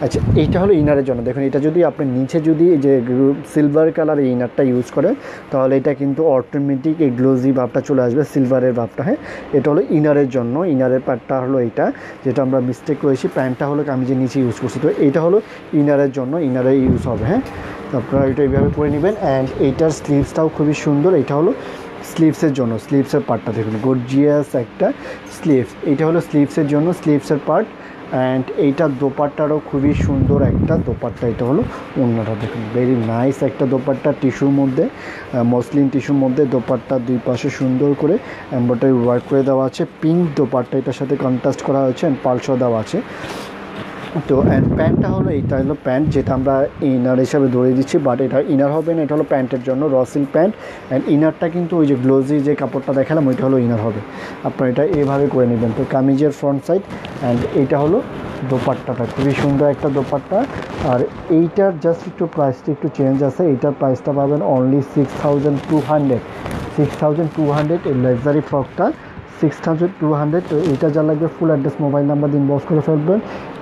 আচ্ছা এইটা হলো ইনারের জন্য, দেখুন এটা যদি আপনি নিচে যদি যে সিলভার কালার এই ইনারটা ইউজ করেন তাহলে এটা কিন্তু অটোমেটিক এই গ্লোজি ভাবটা চলে আসবে, সিলভারের ভাবটা। হ্যাঁ, এটা হলো ইনারের জন্য, ইনারের পার্টটা হলো এইটা যেটা আমরা মিস্টেক করেছি, প্যান্টটা হলো আমি যে নিচে ইউজ করছি, তো এইটা হলো ইনারের জন্য, ইনারে ইউজ হবে। হ্যাঁ, তো আপনারা এটা এইভাবে করে নেবেন। অ্যান্ড এইটার স্লিভসটাও খুবই সুন্দর, এটা হলো স্লিভসের জন্য, স্লিভসের পার্টটা দেখুন গর্জিয়াস একটা স্লিভস, এইটা হলো স্লিভসের জন্য, স্লিভসের পার্ট। অ্যান্ড এইটা দোপাট্টারও খুবই সুন্দর একটা দোপাট্টা, এটা হলো ওড়নাটা দেখুন ভেরি নাইস একটা দোপাট্টা, টিস্যুর মধ্যে, মসলিন টিস্যুর মধ্যে দোপাট্টা দুই পাশে সুন্দর করে এমব্রয়ডারি ওয়ার্ক করে দেওয়া আছে, পিঙ্ক দোপাট্টা এটার সাথে কন্ট্রাস্ট করা হয়েছে, অ্যান্ড পালসও দেওয়া আছে। তো অ্যান্ড প্যান্টটা হলো এইটা হলো প্যান্ট যেটা আমরা ইনার হিসাবে ধরে দিচ্ছি, বাট এটা ইনার হবে না, এটা হলো প্যান্টের জন্য রসিল প্যান্ট। অ্যান্ড ইনারটা কিন্তু ওই যে গ্লোজি যে কাপড়টা দেখালাম ওইটা হলো ইনার হবে, আপনারা এটা এভাবে করে নেবেন। তো কামিজের ফ্রন্ট সাইড, অ্যান্ড এইটা হলো দোপাট্টাটা, খুবই সুন্দর একটা দোপাট্টা। আর এইটার জাস্ট একটু প্রাইসটা একটু চেঞ্জ আছে, এইটার প্রাইসটা পাবেন অনলি 6200 এই লাক্সারি ফ্রকটা 6200। তো এইটা যা লাগবে ফুল অ্যাড্রেস মোবাইল নাম্বার দিন বক্স করে ফেলবেন।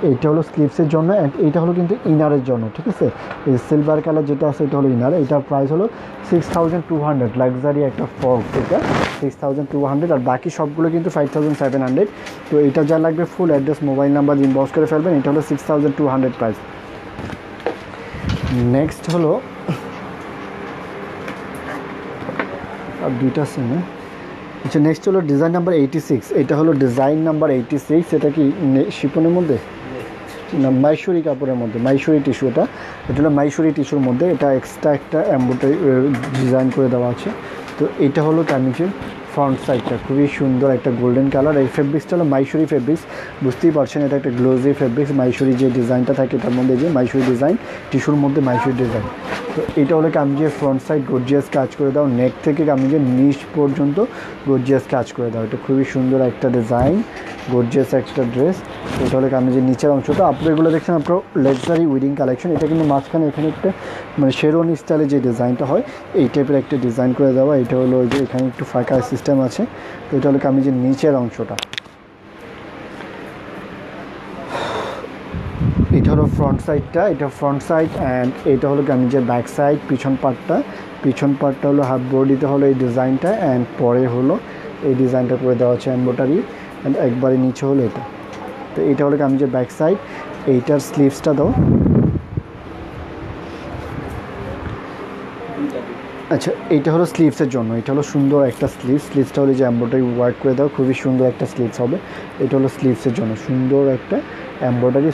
এইটা হলো স্লিভসের জন্য, অ্যান্ড এইটা হলো কিন্তু ইনারের জন্য, ঠিক আছে। এই সিলভার কালার যেটা আছে এটা হলো ইনার, এটার প্রাইস হলো 6200, লাক্সারি একটা ফ্রক এটা 6200, আর বাকি সবগুলো কিন্তু 5700। তো এইটা যা লাগবে ফুল অ্যাড্রেস মোবাইল নাম্বার দিন বক্স করে ফেলবেন, এটা হলো 6200 প্রাইস। নেক্সট হলো আর দুইটা আছে না, আচ্ছা নেক্সট হলো ডিজাইন নাম্বার 86, এটা হলো ডিজাইন নাম্বার 86, এটা কি শিপনের মধ্যে না মাইশরি কাপড়ের মধ্যে, মাইশরি টিস্যু, এটা হলো মাইশরি টিস্যুর মধ্যে, এটা এক্সট্রা একটা এমব্রয়ডারি ডিজাইন করে দেওয়া আছে। তো এটা হলো কামিজের ফ্রন্ট সাইডটা, খুবই সুন্দর একটা গোল্ডেন কালার, এই ফেব্রিক্সটা হলো মাইশরি ফেব্রিক্স, বুঝতেই পারছেন এটা একটা গ্লোজি ফেব্রিক্স, মাইশরি যে ডিজাইনটা থাকে এটার মধ্যে যে মাইশরি ডিজাইন, টিস্যুর মধ্যে মাইশরি ডিজাইন। তো এটা হলো কামিজের ফ্রন্ট সাইড, গর্জিয়াস কাজ করে দাও, নেক থেকে কামিজের নিচ পর্যন্ত গর্জিয়াস কাজ করে দাও, এটা খুবই সুন্দর একটা ডিজাইন, গর্জিয়াস একটা ড্রেস। এটা হলো কামিজের নিচের অংশটা। আপনারা এগুলো দেখছেন আপনার লাক্সারি উইডিং কালেকশন। এটা কিন্তু মাঝখানে এখানে একটা মানে শেরওয়ানি স্টাইলে যে ডিজাইনটা হয় এই টাইপের একটা ডিজাইন করে দেওয়া। এটা হলো যে এখানে একটু ফাঁকা সিস্টেম আছে। তো এটা হলো কামিজের নিচের অংশটা। এটা হলো ফ্রন্ট সাইডটা, এটা ফ্রন্ট সাইড। অ্যান্ড এটা হলো কামিজের ব্যাক সাইড, পিছন পার্টটা হলো হাফ বডিতে হলো এই ডিজাইনটা। অ্যান্ড পরে হলো এই ডিজাইনটা করে দেওয়া হচ্ছে এমব্রয়ডারি। অ্যান্ড একবারে নিচে হলো এটা। তো এটা হলো কামিজের ব্যাক সাইড। এইটার স্লিভসটা দাও। আচ্ছা, এইটা হলো স্লিভসের জন্য। এটা হলো সুন্দর একটা স্লিভসটা হলো যে এমব্রয়ডারি ওয়ার্ক করে দাও, খুবই সুন্দর একটা স্লিভস হবে। এটা হলো স্লিভসের জন্য সুন্দর একটা এমব্রয়ডারি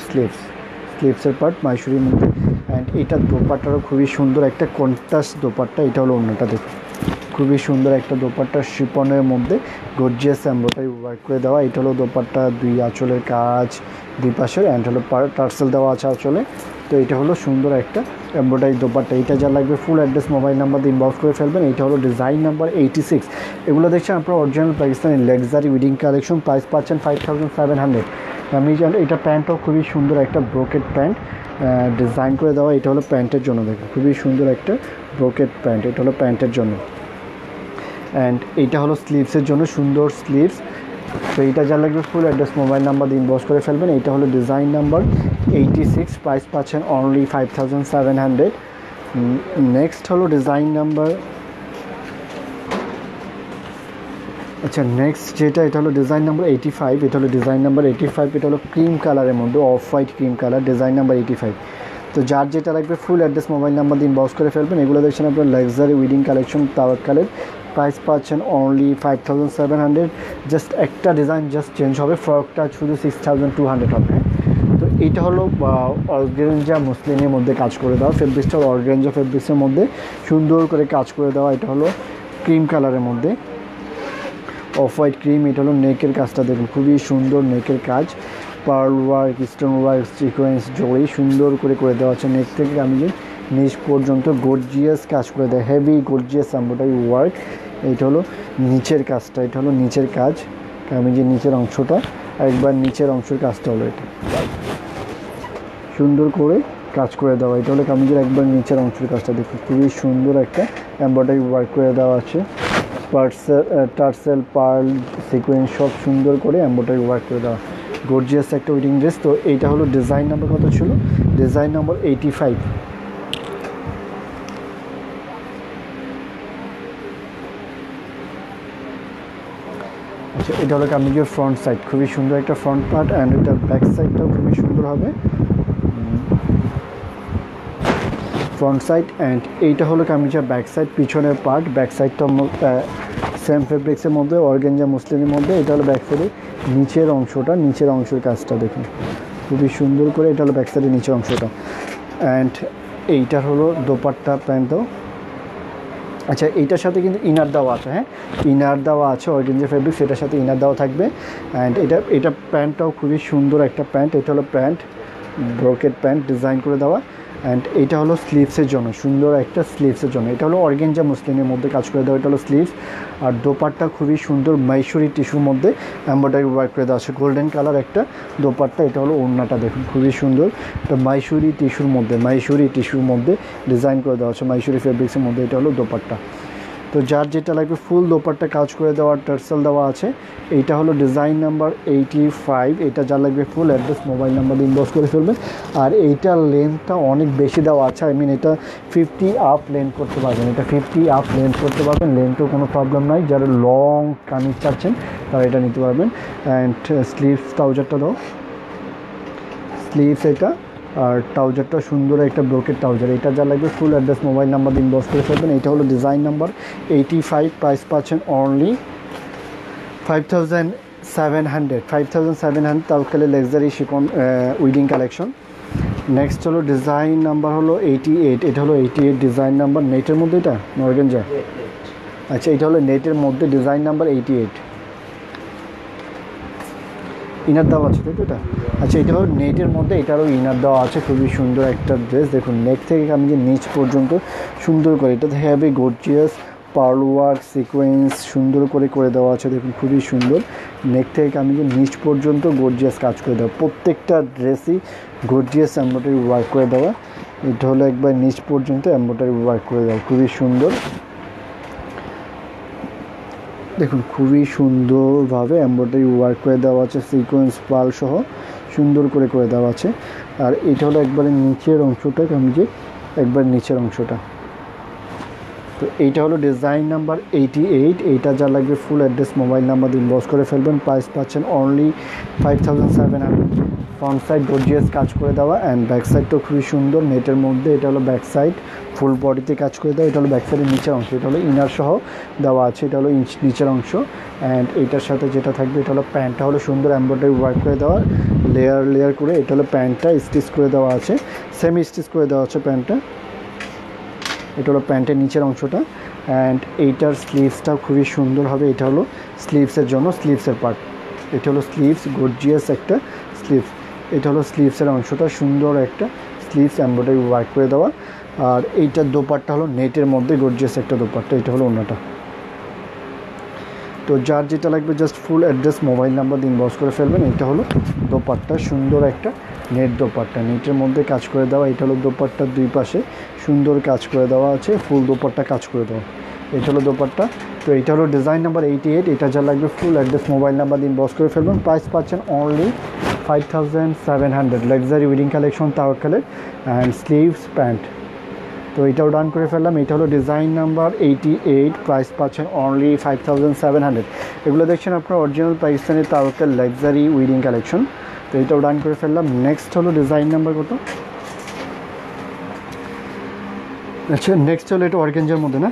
স্লিভসের পার্ট মাইশুরির মধ্যে। অ্যান্ড এইটার দোপাট্টারও খুবই সুন্দর একটা কন্ট্রাস্ট দোপাট্টা। এটা হলো অন্যটা দেখুন, খুবই সুন্দর একটা দোপাট্টা শিপনের মধ্যে গর্জিয়াস এমব্রয়ডারি ওয়ার্ক করে দেওয়া। এটা হলো দোপাট্টা, দুই আঁচলের কাজ দুই পাশের। অ্যান্ড হলো টার্সেল দেওয়া আছে আঁচলে। তো এটা হলো সুন্দর একটা এমব্রয়ডারি দোপাট্টা। এটা যা লাগবে ফুল অ্যাড্রেস মোবাইল নাম্বার দিয়ে ইনবক্স করে ফেলবেন। এটা হলো ডিজাইন নাম্বার 86। এগুলো দেখছেন আপনার original Pakistani luxury wedding collection. Price পাচ্ছেন 5700। কামিজ। অ্যান্ড এটা প্যান্টটাও খুবই সুন্দর একটা ব্রোকেট প্যান্ট ডিজাইন করে দেওয়া। এটা হলো প্যান্টের জন্য, দেখুন খুবই সুন্দর একটা ব্রোকেট প্যান্ট। এটা হলো প্যান্টের জন্য। অ্যান্ড এইটা হলো স্লিভসের জন্য, সুন্দর স্লিভস। তো এইটা যা লাগবে ফুল অ্যাড্রেস মোবাইল নাম্বার দিয়ে ইনবক্স করে ফেলবেন। এইটা হলো ডিজাইন নাম্বার 86। প্রাইস পাচ্ছেন অনলি 5700। নেক্সট হলো ডিজাইন নাম্বার, আচ্ছা নেক্সট যেটা এটা হলো ডিজাইন নাম্বার 85। এটা হলো ডিজাইন নাম্বার 85। এটা হলো ক্রিম কালারের মধ্যে, off white cream colour, design number 85। তো যার যেটা লাগবে ফুল অ্যাড্রেস মোবাইল নাম্বার দিয়ে ইনবক্স করে ফেলবেন। এগুলো দেখছেন আপনার লাক্সারি উইডিং কালেকশন তাওয়াক্কালের। প্রাইস পাচ্ছেন অনলি 5700। জাস্ট একটা ডিজাইন জাস্ট চেঞ্জ হবে, ফ্রকটা শুধু 6200 হবে। তো এইটা হলো অর্গানজা মুসলিনের মধ্যে কাজ করে দেওয়া ফেব্রিক্সটা, অর্গানজা ফেব্রিক্সের মধ্যে সুন্দর করে কাজ করে দেওয়া। এটা হলো ক্রিম কালারের মধ্যে, অফ হোয়াইট ক্রিম। এটা হলো নেকের কাজটা দেখুন, খুবই সুন্দর নেকের কাজ, pearl work, stone work, sequence zari সুন্দর করে দেওয়া আছে। নেক থেকে কামিজের নিচ পর্যন্ত গর্জিয়াস কাজ করে দেয়, হেভি গর্জিয়াস এমব্রয়ডারি ওয়ার্ক। এইটা হলো নিচের কাজটা, এটা হলো নিচের কাজ, কামিজের নিচের অংশটা। একবার নিচের অংশের কাজটা হলো এটা সুন্দর করে কাজ করে দেওয়া। এটা হলো কামিজের একবার নিচের অংশের কাজটা দেখুন, খুবই সুন্দর একটা এমব্রয়ডারি ওয়ার্ক করে দেওয়া আছে। টার্সেল, পার্ল, সিকোয়েন্স সব সুন্দর করে এমব্রয়ডারি ওয়ার্ক করে দেওয়া, গর্জিয়াস একটা ওয়েডিং ড্রেস। তো এইটা হলো ডিজাইন নাম্বার কত ছিল? Design number 85। আচ্ছা, এটা হলো কামিজের ফ্রন্ট সাইড, খুবই সুন্দর একটা ফ্রন্ট পার্ট। অ্যান্ড এটার ব্যাক সাইডটাও খুবই সুন্দর হবে, ফ্রন্ট সাইড। অ্যান্ড এইটা হলো কামিজের ব্যাক সাইড, পিছনের পার্ট। ব্যাক সাইডটা সেম ফেব্রিক্সের মধ্যে, অর্গানজা মুসলিনের মধ্যে। এটা হলো ব্যাক সাইডের নিচের অংশটা, নিচের অংশের কাজটা দেখুন খুবই সুন্দর করে। এটা হলো ব্যাক সাইডের নিচের অংশটা। অ্যান্ড এইটার হলো দোপাট্টা প্যান্টও। আচ্ছা, এইটার সাথে কিন্তু ইনার দেওয়া আছে, হ্যাঁ ইনার দেওয়া আছে, অর্গানজা ফেব্রিক, সেটার সাথে ইনার দেওয়া থাকবে। অ্যান্ড এটা প্যান্টটাও খুবই সুন্দর একটা প্যান্ট। এটা হলো প্যান্ট, ব্রোকেট প্যান্ট ডিজাইন করে দেওয়া। অ্যান্ড এটা হলো স্লিভসের জন্য, সুন্দর একটা স্লিভসের জন্য। এটা হলো অর্গানজা মুসলিনের মধ্যে কাজ করে দেওয়া। এটা হলো স্লিভস। আর দোপাট্টা খুবই সুন্দর মাইশুরি টিস্যুর মধ্যে এমব্রয়ডারি ওয়ার্ক করে দেওয়া আছে, গোল্ডেন কালার একটা দোপাট্টা। এটা হলো ওড়নাটা দেখুন খুবই সুন্দর, এটা মাইশুরি টিস্যুর মধ্যে ডিজাইন করে দেওয়া আছে, মাইশুরি ফেব্রিক্সের মধ্যে। এটা হলো দোপাট্টা। তো যার যেটা লাগবে ফুল দোপাট্টা কাজ করে দেওয়া, টার্সেল দেওয়া আছে। এইটা হলো ডিজাইন নাম্বার 85। এটা যা লাগবে ফুল অ্যাড্রেস মোবাইল নাম্বার দিয়ে ইনবক্স করে ফেলবেন। আর এইটার লেন্থটা অনেক বেশি দেওয়া আছে, এটা 50 আপ লেন্থ করতে পারবেন, এটা 50 আপ লেন্থ করতে পারবেন, লেন্থেও কোনো প্রবলেম নাই। যারা লং কামিজ চাচ্ছেন তারা এটা নিতে পারবেন। অ্যান্ড স্লিভস ট্রাউজারটা দাও, স্লিভস এটা, আর ট্রাউজারটা সুন্দর একটা ব্রোকেট ট্রাউজার। এটা যা লাগবে ফুল অ্যাড্রেস মোবাইল নাম্বার দিয়ে ইনবক্স করে ফেলবেন। এটা হলো ডিজাইন নাম্বার 85। প্রাইস পাচ্ছেন অনলি 5700 তাওয়াক্কালের luxury chiffon wedding collection. Next হলো ডিজাইন নাম্বার হলো 88। এটা হলো 88 ডিজাইন নাম্বার, নেটের মধ্যে, এটা অর্গানজা। আচ্ছা, এটা হলো নেটের মধ্যে ডিজাইন নাম্বার 88। ইনার দেওয়া আছে, তাই তো এটা? আচ্ছা, এটা হলো নেটের মধ্যে, এটারও ইনার দেওয়া আছে। খুবই সুন্দর একটা ড্রেস দেখুন, নেক থেকে কামিজের নিচ পর্যন্ত সুন্দর করে। এটা heavy gorgeous pearl work sequence সুন্দর করে দেওয়া আছে, দেখুন খুবই সুন্দর। নেক থেকে কামিজে নিচ পর্যন্ত গর্জিয়াস কাজ করে দেওয়া, প্রত্যেকটা ড্রেসই গর্জিয়াস এমব্রয়ডারি ওয়ার্ক করে দেওয়া। এটা হলো একবার নিচ পর্যন্ত এমব্রয়ডারি ওয়ার্ক করে দেওয়া, খুবই সুন্দর। দেখুন খুবই সুন্দরভাবে এমব্রয়ডারি ওয়ার্ক করে দেওয়া আছে, সিকোয়েন্স পাল সহ সুন্দর করে দেওয়া আছে। আর এটা হলো একবারে নিচের অংশটা, কামিজের একবার নিচের অংশটা। তো এইটা হলো ডিজাইন নাম্বার 88। এইটা যা লাগবে ফুল অ্যাড্রেস মোবাইল নাম্বার দিয়ে ইনবক্স করে ফেলবেন। প্রাইস পাচ্ছেন অনলি 5700। ফ্রন্ট সাইড গর্জিয়াস কাজ করে দেওয়া অ্যান্ড ব্যাক সাইডটাও খুবই সুন্দর নেটের মধ্যে। এটা হলো ব্যাক সাইড, ফুল বডিতে কাজ করে দেওয়া। এটা হলো ব্যাক সাইডের নিচের অংশ, এটা হলো ইনার সহ দেওয়া আছে, এটা হলো নিচের অংশ। অ্যান্ড এইটার সাথে যেটা থাকবে এটা হলো প্যান্টটা হলো সুন্দর এমব্রয়ডারি ওয়ার্ক করে দেওয়া, লেয়ার করে। এটা হলো প্যান্টটা স্টিচ করে দেওয়া আছে, সেমি স্টিচ করে দেওয়া আছে প্যান্টটা। এটা হলো প্যান্টের নিচের অংশটা। অ্যান্ড এইটার স্লিভসটাও খুবই সুন্দর হবে, এটা হলো স্লিভসের জন্য, স্লিভসের পার্ট। এটা হলো স্লিভস, গর্জিয়াস একটা স্লিভস। এটা হলো স্লিভসের অংশটা, সুন্দর একটা স্লিভস এমব্রয়ডারি ওয়ার্ক করে দেওয়া। আর এইটার দোপাট্টা হলো নেটের মধ্যে গর্জিয়াস একটা দোপাট্টা। এটা হলো ওড়নাটা। তো যার যেটা লাগবে just full address mobile number দিয়ে ইনবক্স করে ফেলবেন। এটা হলো দোপাট্টা, সুন্দর একটা নেট দোপাট্টা, নেটের মধ্যে কাজ করে দেওয়া। এটা হলো দোপাট্টার দুই পাশে সুন্দর কাজ করে দেওয়া আছে, ফুল দোপাট্টা কাজ করে দেওয়া। এটা হলো দোপাট্টা। তো এটা হলো ডিজাইন নাম্বার 88। এটা যা লাগবে ফুল অ্যাড্রেস মোবাইল নাম্বার দিয়ে ইনবক্স করে ফেলবেন। প্রাইস পাচ্ছেন অনলি 5700। লাক্সারি ওয়েডিং কালেকশন তাওয়াক্কালের অ্যান্ড স্লিভস প্যান্ট। তো এটাও ডান করে ফেললাম। এটা হলো ডিজাইন নাম্বার 88। প্রাইস পাচ্ছেন অনলি 5700। এগুলো দেখছেন আপনার original Pakistani Tawakkal luxury wedding collection. তো এটাও ডান করে ফেললাম। নেক্সট হলো ডিজাইন নাম্বার কত? আচ্ছা, নেক্সট হলো এটা অর্গানজার মধ্যে না,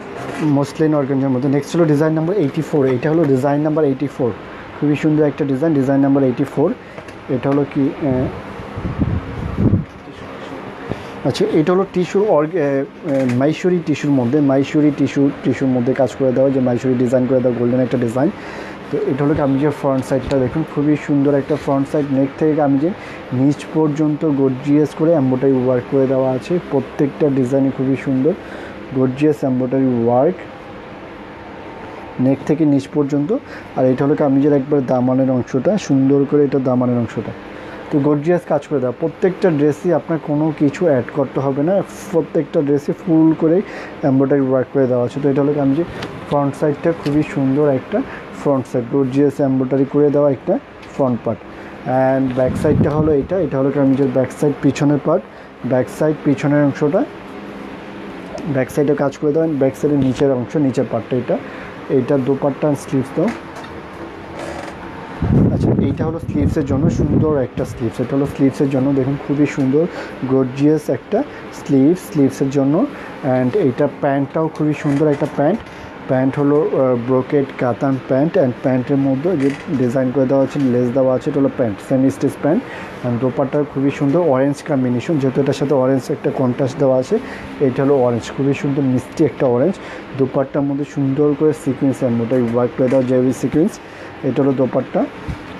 মসলিন অর্গানজার মধ্যে। নেক্সট হলো ডিজাইন নাম্বার 84। এটা হলো ডিজাইন নাম্বার 84, খুবই সুন্দর একটা ডিজাইন নাম্বার 84। এটা হলো কি, আচ্ছা এটা হলো টিস্যু মাইশরি টিস্যুর মধ্যে, মাইশরি টিস্যুর মধ্যে কাজ করে দেওয়া, যে মাইশরি ডিজাইন করে দেওয়া, গোল্ডেন একটা ডিজাইন। তো এটা হলো কামিজের ফ্রন্ট সাইডটা, দেখুন খুবই সুন্দর একটা ফ্রন্ট সাইড। নেক থেকে কামিজের নিচ পর্যন্ত গর্জিয়াস করে এমব্রয়ডারি ওয়ার্ক করে দেওয়া আছে, প্রত্যেকটা ডিজাইনই খুবই সুন্দর গর্জিয়াস এমব্রয়ডারি ওয়ার্ক নেক থেকে নিচ পর্যন্ত। আর এটা হলো কামিজের একবার দামানের অংশটা, সুন্দর করে এটা দামানের অংশটা। তো গর্জিয়াস কাজ করে দেওয়া, প্রত্যেকটা ড্রেসই আপনার কোনো কিছু অ্যাড করতে হবে না, প্রত্যেকটা ড্রেসে ফুল করে এমব্রয়ডারি ওয়ার্ক করে দেওয়া আছে। তো এটা হলো কামিজের ফ্রন্ট সাইডটা, খুবই সুন্দর একটা ফ্রন্ট সাইড, গর্জিয়াস এমব্রয়ডারি করে দেওয়া একটা ফ্রন্ট পার্ট। অ্যান্ড ব্যাক সাইডটা হলো এটা হলো কামিজের ব্যাক সাইড, পিছনের পার্ট, ব্যাক সাইড পিছনের অংশটা, ব্যাক সাইডে কাজ করে দেওয়া। ব্যাক সাইডের নিচের অংশ, নিচের পার্টটা এইটার দোপাট্টা স্লিভস দাও। আচ্ছা এইটা হলো স্লিভসের জন্য সুন্দর একটা স্লিভস, এটা হলো স্লিভসের জন্য, দেখুন খুবই সুন্দর গর্জিয়াস একটা স্লিভসের জন্য। অ্যান্ড এইটা প্যান্টটাও খুবই সুন্দর একটা প্যান্ট হলো ব্রোকেট কাতান প্যান্ট। অ্যান্ড প্যান্টের মধ্যে যে ডিজাইন করে দেওয়া আছে, লেস দেওয়া আছে, এটা হলো pant, semi stitch pant. And dupatta খুবই সুন্দর অরেঞ্জ কম্বিনেশন, যেহেতু এটার সাথে অরেঞ্জ একটা কন্ট্রাস্ট দেওয়া আছে। এটা হলো অরেঞ্জ, খুবই সুন্দর মিষ্টি একটা অরেঞ্জ। দোপাট্টার মধ্যে সুন্দর করে সিকুয়েন্স এমব্রয়ডারি ওয়ার্ক করে দেওয়া, জেবি সিকুয়েন্স। এটা হলো দোপাট্টা,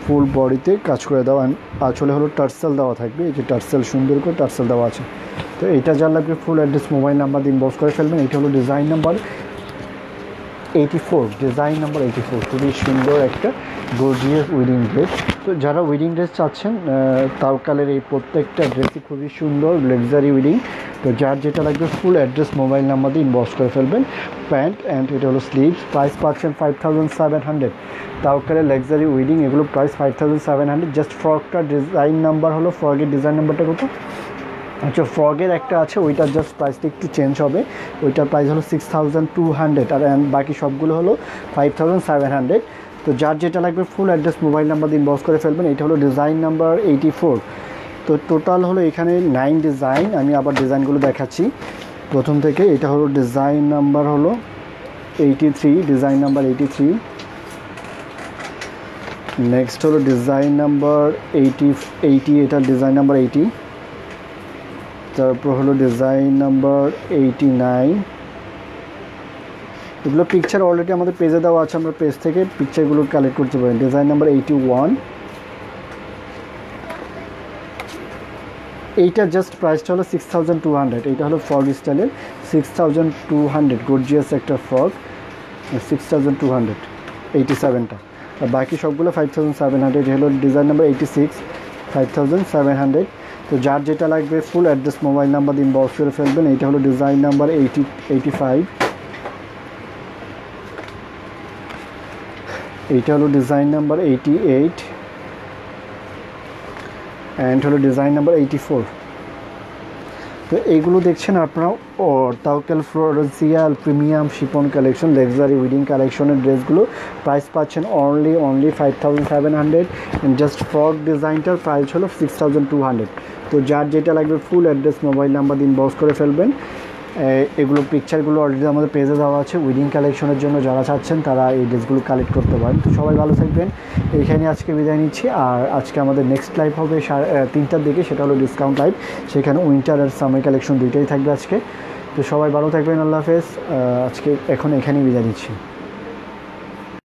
ফুল বডিতে কাজ করে দেওয়া। অ্যান্ড আঁচলে হলো টার্সেল দেওয়া থাকবে, এই যে টার্সেল, সুন্দর করে টার্সেল দেওয়া আছে। তো এটা যার লাগবে ফুল অ্যাড্রেস মোবাইল নাম্বার দিয়ে ইনবক্স করে ফেলবেন। এটা হলো ডিজাইন নাম্বার 84, ডিজাইন নাম্বার 84, খুবই সুন্দর একটা গর্জিয়াস ওয়েডিং ড্রেস। তো যারা ওয়েডিং ড্রেস চাচ্ছেন, তাওয়াক্কালের এই প্রত্যেকটা ড্রেসই খুবই সুন্দর লাক্সারি ওয়েডিং। তো যার যেটা লাগবে ফুল অ্যাড্রেস মোবাইল নাম্বার দিয়ে ইনবক্স করে ফেলবেন। প্যান্ট অ্যান্ড এটা হলো স্লিভস। প্রাইস পাচ্ছেন 5700। তাওয়াক্কালের লাক্সারি ওয়েডিং, এগুলো প্রাইস 5700। জাস্ট ফ্রকটা ডিজাইন নাম্বার হলো, ফ্রকের ডিজাইন নাম্বারটা কত? আচ্ছা ফ্রগের একটা আছে, ওইটার জাস্ট প্রাইসটা একটু চেঞ্জ হবে, ওইটার প্রাইস হলো 6200। আর বাকি সবগুলো হলো 5700। তো যার যেটা লাগবে ফুল অ্যাড্রেস মোবাইল নাম্বার দিয়ে ইনবক্স করে ফেলবেন। এটা হলো ডিজাইন নাম্বার 84। তো টোটাল হলো এখানে 9 ডিজাইন। আমি আবার ডিজাইনগুলো দেখাচ্ছি প্রথম থেকে। এটা হলো ডিজাইন নাম্বার হলো 83, ডিজাইন নাম্বার 83। নেক্সট হলো ডিজাইন নাম্বার 80, এটা ডিজাইন নাম্বার 80। তারপর হলো ডিজাইন নাম্বার 89। এগুলো পিকচার অলরেডি আমাদের পেজে দেওয়া আছে, আমরা পেজ থেকে পিকচারগুলো কালেক্ট করতে পারি। Design number 81। এইটা জাস্ট প্রাইসটা হলো 6200। এইটা হলো ফ্রক স্টাইলের 6200, গর্জিয়াস একটা ফ্রক। 6200, 87টা, আর বাকি সবগুলো 5700। হলো ডিজাইন নাম্বার 86, 5700। তো যার যেটা লাগবে ফুল অ্যাড্রেস মোবাইল নাম্বার দিন বক্স করে ফেলবেন। এইটা হলো ডিজাইন নাম্বার 85, এইটা হলো ডিজাইন নাম্বার 88, অ্যান্ড হলো ডিজাইন নাম্বার 84। তো এইগুলো দেখছেন আপনারা Tawakkal Florencia premium chiffon collection, luxury wedding কালেকশনের ড্রেসগুলো প্রাইস পাচ্ছেন অনলি 5700। জাস্ট ফ্রক ডিজাইনটার প্রাইস হলো 6200। তো যার যেটা লাগবে ফুল অ্যাড্রেস মোবাইল নাম্বার দিন বক্স করে ফেলবেন। এগুলো পিকচারগুলো অলরেডি আমাদের পেজে দেওয়া আছে। উইডিং কালেকশনের জন্য যারা চাচ্ছেন তারা এই ড্রেসগুলো কালেক্ট করতে পারেন। তো সবাই ভালো থাকবেন, এইখানে আজকে বিদায় নিচ্ছি। আর আজকে আমাদের নেক্সট লাইভ হবে 3টার দিকে, সেটা হলো ডিসকাউন্ট লাইভ। সেখানে উইন্টার আর সামার কালেকশন দুইটাই থাকবে আজকে। তো সবাই ভালো থাকবেন, আল্লাহ হাফেজ। আজকে এখন এখানেই বিদায় নিচ্ছি।